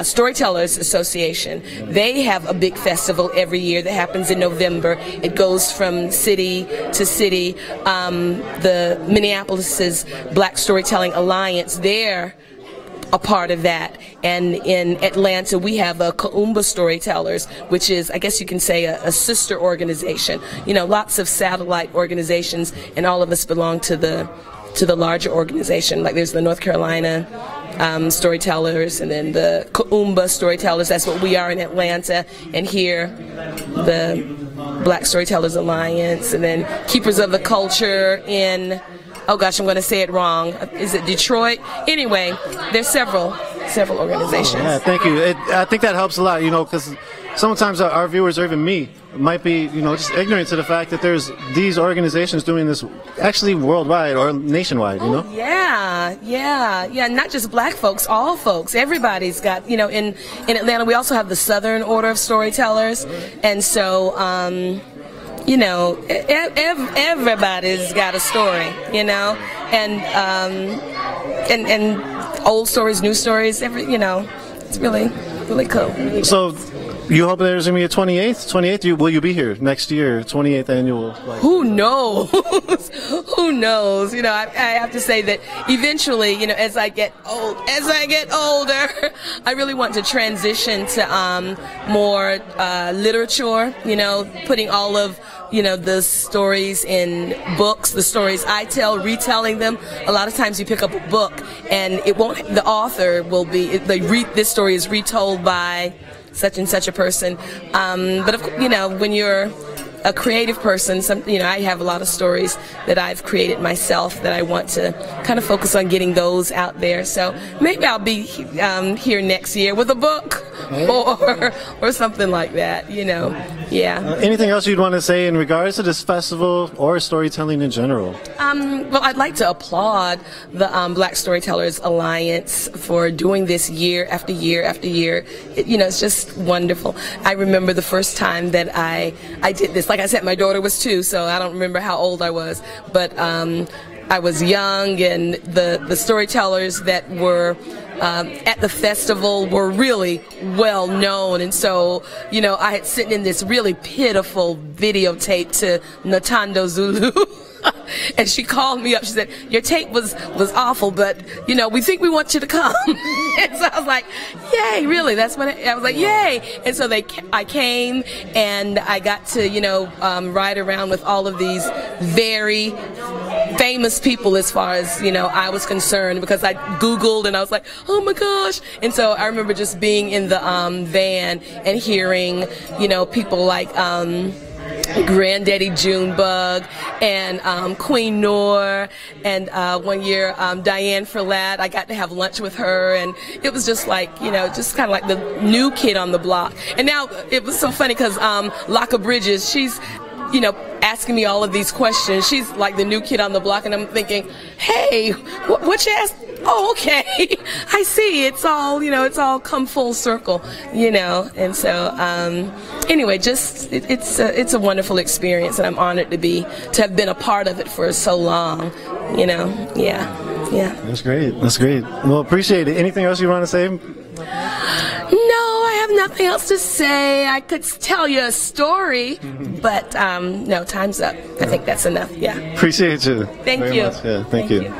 Speaker 10: Storytellers Association. They have a big festival every year that happens in November. It goes from city to city. The Minneapolis's Black Storytelling Alliance, they're a part of that. And in Atlanta, we have a Koku Storytellers, which is, I guess you can say, a sister organization. You know, lots of satellite organizations, and all of us belong to the larger organization. Like there's the North Carolina Storytellers, and then the Koku Storytellers. That's what we are in Atlanta. And here, the Black Storytellers Alliance, and then Keepers of the Culture in, oh gosh, I'm going to say it wrong. Is it Detroit? Anyway, there's several organizations.
Speaker 7: Yeah, thank you. I think that helps a lot, you know, because sometimes our viewers, or even me, might be, you know, just ignorant to the fact that there's these organizations doing this actually worldwide or nationwide, you know?
Speaker 10: Yeah. Not just black folks, all folks. Everybody's got, you know, in Atlanta, we also have the Southern Order of Storytellers. And so, you know, everybody's got a story, you know, and old stories, new stories, you know, it's really cool.
Speaker 7: So, you hope there's going to be a 28th? Will you be here next year, 28th annual?
Speaker 10: Who knows? Who knows? You know, I have to say that eventually, you know, as I get older, I really want to transition to more literature, you know, putting all of, you know, the stories in books, the stories I tell, retelling them. A lot of times you pick up a book and the author will be, this story is retold by such and such a person. But you know, when you're a creative person, you know, I have a lot of stories that I've created myself that I want to kind of focus on getting those out there. So maybe I'll be here next year with a book or something like that, you know. Yeah.
Speaker 7: Anything else you'd want to say in regards to this festival or storytelling in general?
Speaker 10: Well, I'd like to applaud the Black Storytellers Alliance for doing this year after year after year. You know, it's just wonderful. I remember the first time that I did this. Like I said, my daughter was 2, so I don't remember how old I was, but I was young, and the storytellers that were at the festival were really well known, and so, you know, I had sent in this really pitiful videotape to Natando Zulu. And she called me up. She said, your tape was awful, but, you know, we think we want you to come. And so I was like, yay, really? That's what I was like, yay. And so I came, and I got to, you know, ride around with all of these very famous people as far as, you know, I was concerned, because I Googled and I was like, oh my gosh. And so I remember just being in the van and hearing, you know, people like Granddaddy Junebug and Queen Noor, and one year Diane Ferlat. I got to have lunch with her, and it was just like, you know, just kind of like the new kid on the block. And now it was so funny because LACA Bridges, she's, you know, asking me all of these questions. She's like the new kid on the block, and I'm thinking, hey, what you asked? Oh, okay. I see. It's all, it's all come full circle, And so, anyway, just it's a wonderful experience, and I'm honored to have been a part of it for so long. Yeah.
Speaker 7: That's great. Well, appreciate it. Anything else you want to say?
Speaker 10: No, I have nothing else to say. I could tell you a story, but no, time's up. I think that's enough. Yeah.
Speaker 7: Appreciate you.
Speaker 10: Thank you.
Speaker 7: Much. Yeah, thank you.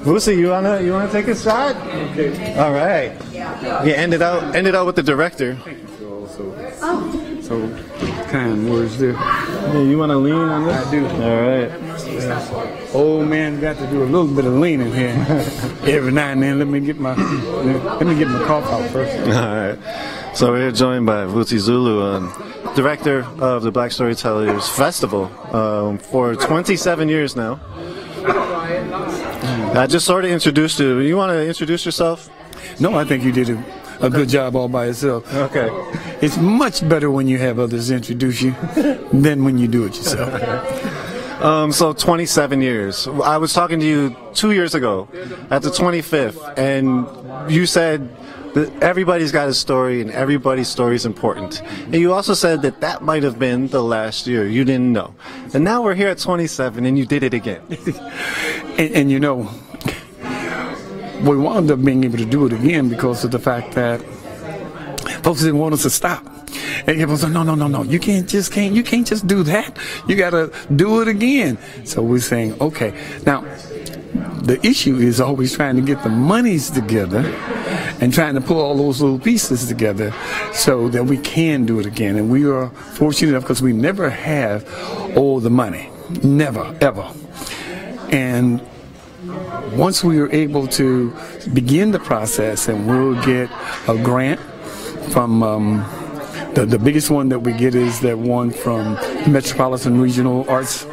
Speaker 7: Lucy, you wanna take a shot? Okay. All right. Yeah, end it out with the director.
Speaker 6: So kind words there.
Speaker 7: Yeah, you wanna lean on this?
Speaker 6: I do.
Speaker 7: All right.
Speaker 6: Old man got to do a little bit of leaning here every now and then. Let me get my cough out first.
Speaker 7: All right. So we're here joined by Lucy Zulu, director of the Black Storytellers Festival for 27 years now. I just sort of introduced you. You want to introduce yourself?
Speaker 6: No, I think you did a good job all by yourself.
Speaker 7: Okay.
Speaker 6: It's much better when you have others introduce you than when you do it yourself.
Speaker 7: So 27 years. I was talking to you 2 years ago at the 25th, and you said that everybody's got a story and everybody's story is important. And you also said that might have been the last year. You didn't know. And now we're here at 27 and you did it again.
Speaker 6: and we wound up being able to do it again because of the fact that folks didn't want us to stop. And people said, no, you can't just do that. You got to do it again. So we're saying, okay. Now, the issue is always trying to get the monies together and trying to pull all those little pieces together so that we can do it again. And we are fortunate enough because we never have all the money. Never, ever. And once we are able to begin the process, and we'll get a grant from the biggest one that we get is that one from Metropolitan Regional Arts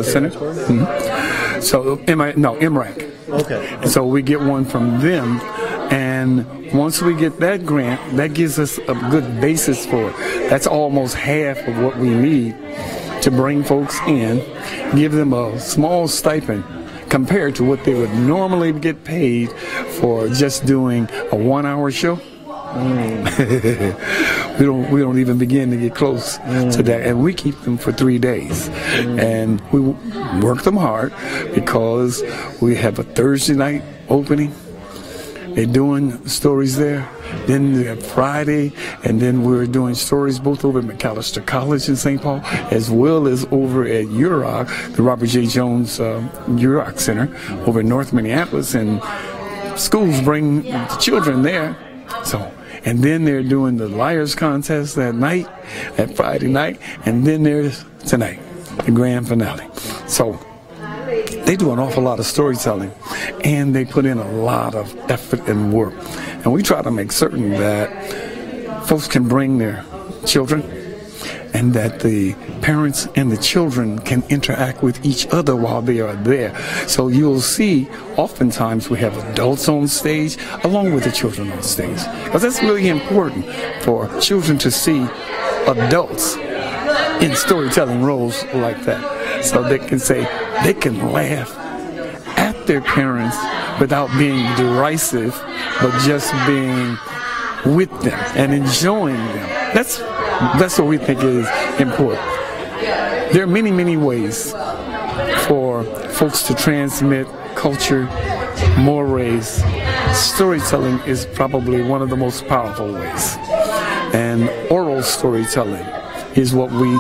Speaker 6: Center. Mm-hmm. So MRAC.
Speaker 7: Okay.
Speaker 6: So we get one from them, and once we get that grant, that gives us a good basis for it. That's almost half of what we need to bring folks in, give them a small stipend compared to what they would normally get paid for just doing a 1-hour show. We don't even begin to get close to that, and we keep them for 3 days, and we work them hard because we have a Thursday night opening. They're doing stories there. Then we have Friday, and then we're doing stories both over at McAllister College in St. Paul, as well as over at UROC, the Robert J. Jones UROC Center over in North Minneapolis, and schools bring the children there. So, and then they're doing the Liars Contest that night, that Friday night, and then there's tonight, the grand finale. So they do an awful lot of storytelling, and they put in a lot of effort and work. And we try to make certain that folks can bring their children, and that the parents and the children can interact with each other while they are there. So you'll see, oftentimes we have adults on stage along with the children on stage. Because that's really important for children to see adults in storytelling roles like that. So they can laugh at their parents without being derisive, but just being with them and enjoying them. That's what we think is important. There are many, many ways for folks to transmit culture, mores. Storytelling is probably one of the most powerful ways. And oral storytelling is what we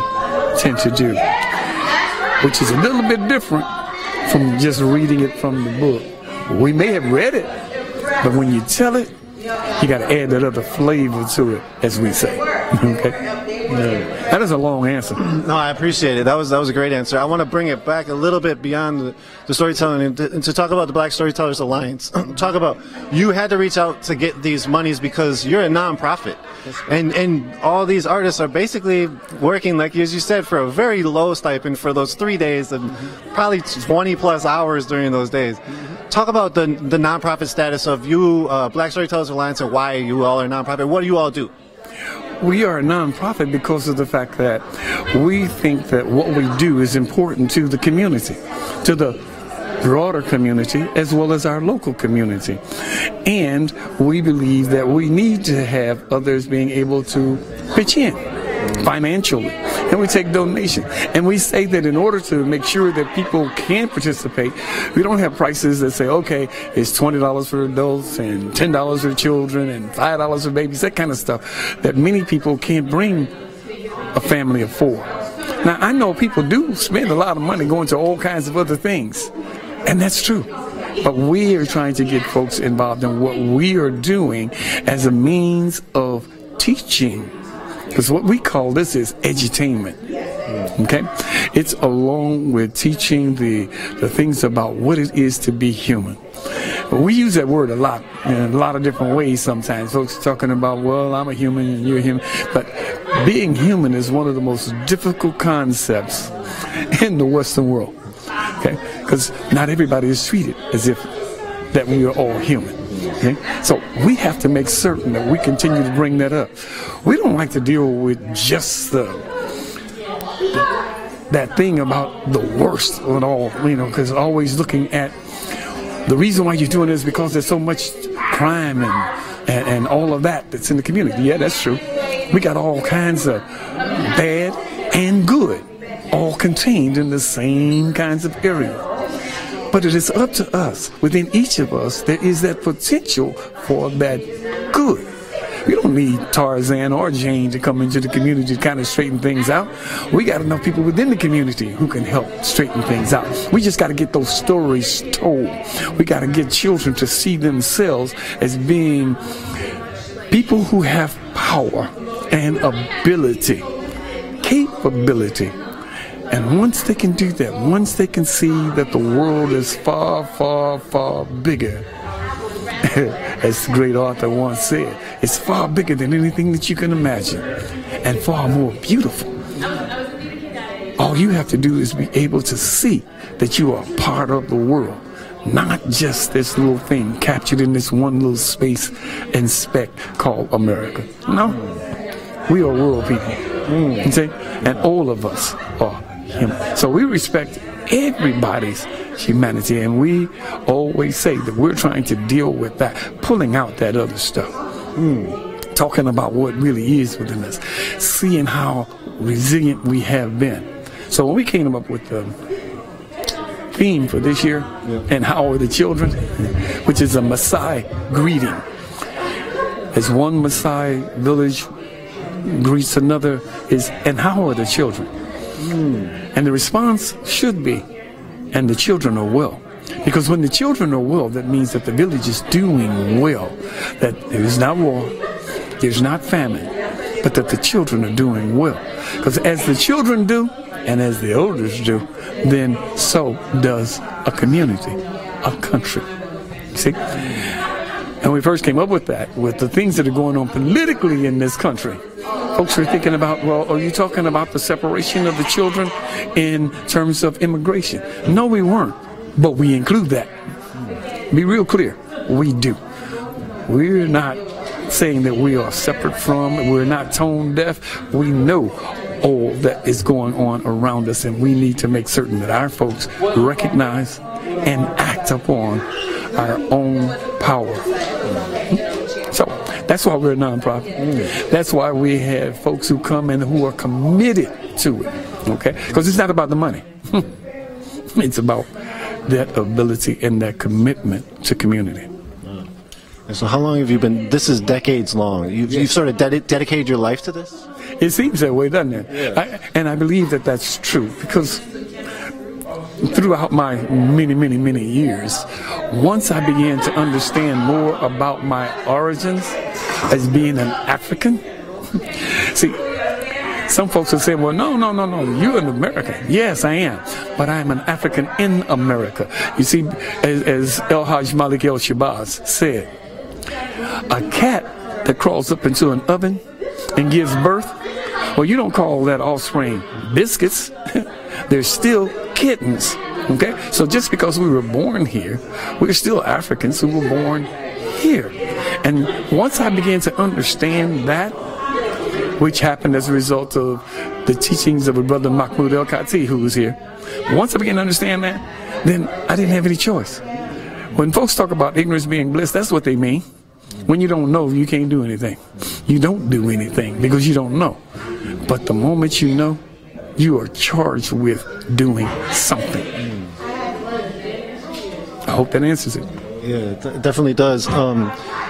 Speaker 6: tend to do, which is a little bit different from just reading it from the book. We may have read it, but when you tell it, you got to add that other flavor to it, as we say. Okay? Yeah. That is a long answer.
Speaker 7: No, I appreciate it. That was a great answer. I want to bring it back a little bit beyond the storytelling and to talk about the Black Storytellers Alliance. Talk about, you had to reach out to get these monies because you're a nonprofit, and all these artists are basically working, like as you said, for a very low stipend for those 3 days and probably 20 plus hours during those days. Talk about the nonprofit status of you, Black Storytellers Alliance, and why you all are nonprofit. What do you all do?
Speaker 11: we are a nonprofit because of the fact that we think that what we do is important to the community, to the broader community, as well as our local community. And we believe that we need to have others being able to pitch in financially. And we take donations. And we say that in order to make sure that people can participate, we don't have prices that say, okay, it's $20 for adults and $10 for children and $5 for babies, that kind of stuff, that many people can't bring a family of 4. Now, I know people do spend a lot of money going to all kinds of other things, and that's true. But we are trying to get folks involved in what we are doing as a means of teaching. Because what we call this is edutainment. Okay? It's along with teaching the things about what it is to be human. We use that word a lot in a lot of different ways sometimes. Folks are talking about, well, I'm a human and you're a human. But being human is one of the most difficult concepts in the Western world. Okay? Because not everybody is treated as if that we are all human. Okay? So we have to make certain that we continue to bring that up. We don't like to deal with just that thing about the worst of it all, because always looking at the reason why you're doing this is because there's so much crime and all of that's in the community. Yeah, that's true. We got all kinds of bad and good, all contained in the same kinds of area. But it is up to us, within each of us, there is that potential for that good. We don't need Tarzan or Jane to come into the community to kind of straighten things out. We got enough people within the community who can help straighten things out. We just got to get those stories told. We got to get children to see themselves as being people who have power and ability, capability. And once they can do that, once they can see that the world is far, far, far bigger, as the great author once said, it's far bigger than anything that you can imagine, and far more beautiful. All you have to do is be able to see that you are part of the world, not just this little thing captured in this one little space and speck called America. No, we are world people, and all of us are human. So we respect everybody's humanity, and we always say that we're trying to deal with that, pulling out that other stuff, talking about what really is within us, seeing how resilient we have been. So when we came up with the theme for this year, and how are the children, which is a Maasai greeting, as one Maasai village greets another, is, and how are the children? And the response should be, and the children are well. Because when the children are well, that means that the village is doing well, that there is not war, there's not famine, but that the children are doing well. Because as the children do, and as the elders do, then so does a community, a country. See? And we first came up with that, with the things that are going on politically in this country. Folks were thinking about, well, are you talking about the separation of the children in terms of immigration? No, we weren't, but we include that. Be real clear, we do. We're not saying that we are separate from, we're not tone deaf. We know all that is going on around us, and we need to make certain that our folks recognize and act upon our own power. So that's why we're a nonprofit. That's why we have folks who come and who are committed to it. Okay? Because it's not about the money. It's about that ability and that commitment to community.
Speaker 7: And so how long have you been, this is decades long, you've sort of dedicated your life to this?
Speaker 11: It seems that way, doesn't it? Yeah. And I believe that that's true, because throughout my many years, once I began to understand more about my origins as being an African, see, some folks would say, well, no, you're an American. Yes, I am, but I am an African in America. You see, as El Hajj Malik El Shabazz said, a cat that crawls up into an oven and gives birth, well, you don't call that offspring biscuits. They're still kittens. Okay? So just because we were born here, we're still Africans who were born here. And once I began to understand that, which happened as a result of the teachings of a brother Mahmoud El-Khati who was here. Once I began to understand that, then I didn't have any choice. When folks talk about ignorance being bliss, that's what they mean. When you don't know, you can't do anything. You don't do anything because you don't know. But the moment you know, you are charged with doing something. I hope that answers it.
Speaker 7: Yeah, it definitely does.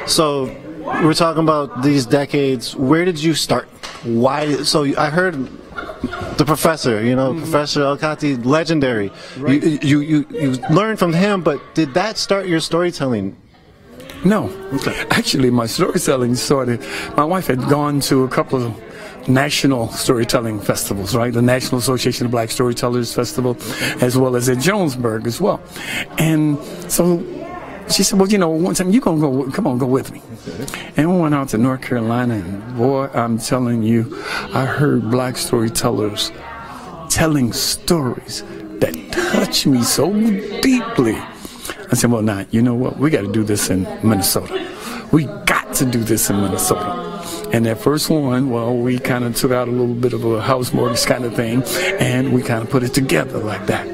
Speaker 7: So we're talking about these decades. Where did you start? Why? So I heard the professor, Professor El-Khati, legendary. Right. You learned from him, but did that start your storytelling?
Speaker 11: No. Okay. Actually, my storytelling started, my wife had gone to a couple of national storytelling festivals, right? The National Association of Black Storytellers Festival, as well as at Jonesburg as well. And so she said, well, one time you gonna go, come on, go with me. And we went out to North Carolina, and boy, I'm telling you, I heard black storytellers telling stories that touched me so deeply. I said, well, now, you know what? We got to do this in Minnesota. We got to do this in Minnesota. And that first one, well, we kind of took out a little bit of a house mortgage kind of thing, and we kind of put it together like that.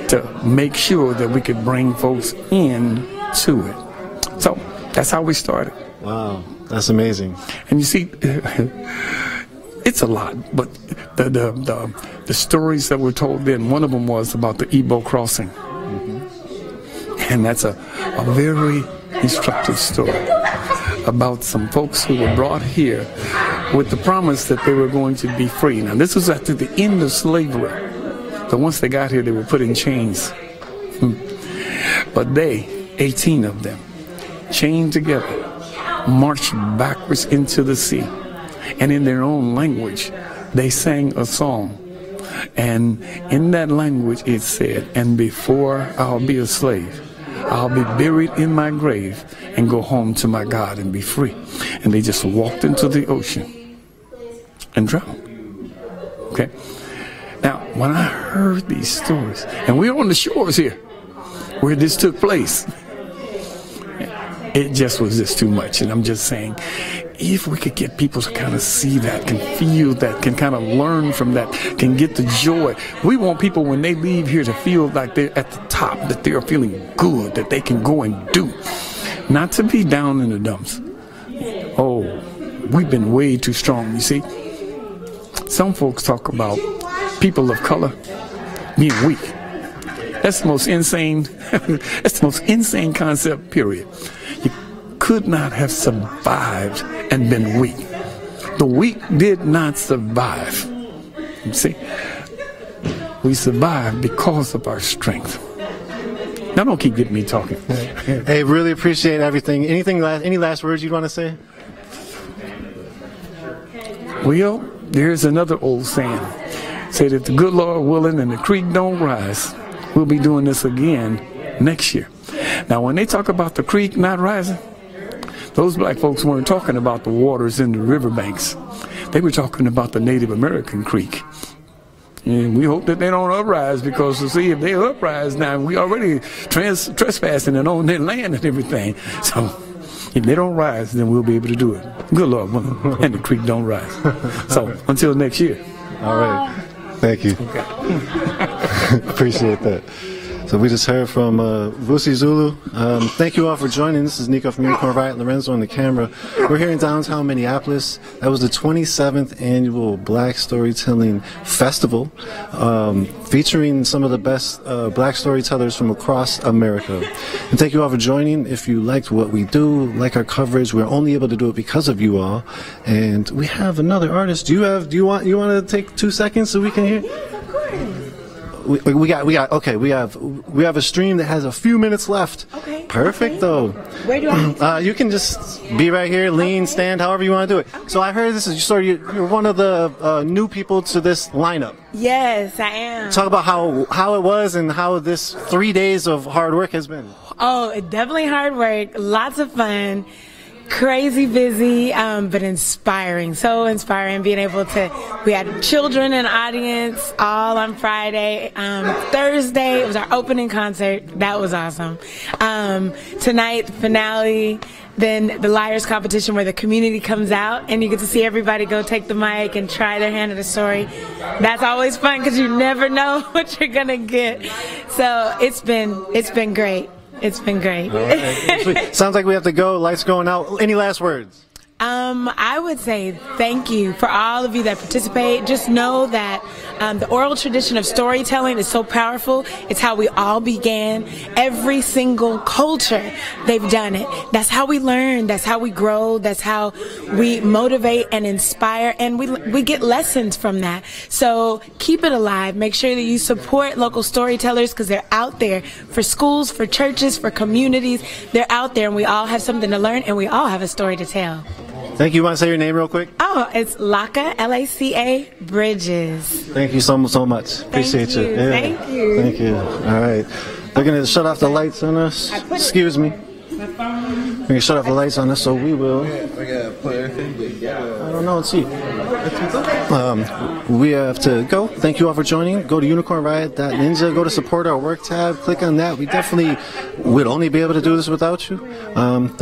Speaker 11: To make sure that we could bring folks in to it. So that's how we started.
Speaker 7: Wow, that's amazing.
Speaker 11: And you see, it's a lot, but the stories that were told then, one of them was about the Igbo crossing. And that's a very instructive story about some folks who were brought here with the promise that they were going to be free. Now, this was after the end of slavery. So once they got here, they were put in chains. But they, 18 of them, chained together, marched backwards into the sea. And in their own language, they sang a song. And in that language, it said, and before I'll be a slave, I'll be buried in my grave and go home to my God and be free. And they just walked into the ocean and drowned. Okay? Now, when I heard these stories, and we're on the shores here where this took place, it just was just too much. And I'm just saying, if we could get people to kind of see that, can feel that, can kind of learn from that, can get the joy. We want people when they leave here to feel like they're at the top, that they're feeling good, that they can go and do. Not to be down in the dumps. Oh, we've been way too strong, you see. Some folks talk about people of color being weak. That's the most insane, that's the most insane concept, period. You could not have survived and been weak. The weak did not survive. You see, we survived because of our strength. Now don't keep getting me talking.
Speaker 7: Hey, really appreciate everything. Any last words you'd want to say?
Speaker 11: Well, there's another old saying. Say that the good Lord willing and the creek don't rise. We'll be doing this again next year. Now, when they talk about the creek not rising, those black folks weren't talking about the waters in the riverbanks. They were talking about the Native American creek. And we hope that they don't uprise, because to see if they uprise now, we already trespassing and on their land and everything. So if they don't rise, then we'll be able to do it. Good Lord, and the creek don't rise. So until next year.
Speaker 7: All right. Thank you. Okay. Appreciate that. So we just heard from Vusi Zulu. Thank you all for joining. This is Nico from Unicorn Riot, Lorenzo on the camera. We're here in downtown Minneapolis. That was the 27th annual Black Storytelling Festival, featuring some of the best black storytellers from across America. And thank you all for joining. If you liked what we do, like our coverage, we're only able to do it because of you all. And we have another artist. Do you want to take 2 seconds so we can hear? We have a stream that has a few minutes left. Okay. Perfect, though.
Speaker 8: Where do I?
Speaker 7: You can just be right here, lean, stand, however you want to do it. Okay. So I heard this is you're one of the new people to this lineup.
Speaker 12: Yes, I am.
Speaker 7: Talk about how it was and how this 3 days of hard work has been.
Speaker 12: Oh, definitely hard work. Lots of fun. Crazy busy, but inspiring. So inspiring. Being able to, we had children in the audience all on Friday. Thursday, it was our opening concert. That was awesome. Tonight, the finale. Then the Liars competition where the community comes out and you get to see everybody go take the mic and try their hand at a story. That's always fun because you never know what you're gonna get. So it's been great. It's been great.
Speaker 7: Right. Sounds like we have to go. Lights going out. Any last words?
Speaker 12: I would say thank you for all of you that participate. Just know that the oral tradition of storytelling is so powerful. It's how we all began. Every single culture, they've done it. That's how we learn. That's how we grow. That's how we motivate and inspire. And we get lessons from that. So keep it alive. Make sure that you support local storytellers because they're out there for schools, for churches, for communities. They're out there and we all have something to learn and we all have a story to tell.
Speaker 7: Thank you. Want to say your name real quick?
Speaker 12: Oh, it's LACA, L-A-C-A, Bridges.
Speaker 7: Thank you so much. Appreciate you. Yeah.
Speaker 12: Thank you.
Speaker 7: Thank you. All right. They're going to shut off the lights on us. Excuse me. They're going to shut off the lights on us, so we will. I don't know. Let's see. We have to go. Thank you all for joining. Go to unicornriot.ninja. Go to support our work tab. Click on that. We definitely would only be able to do this without you. Thank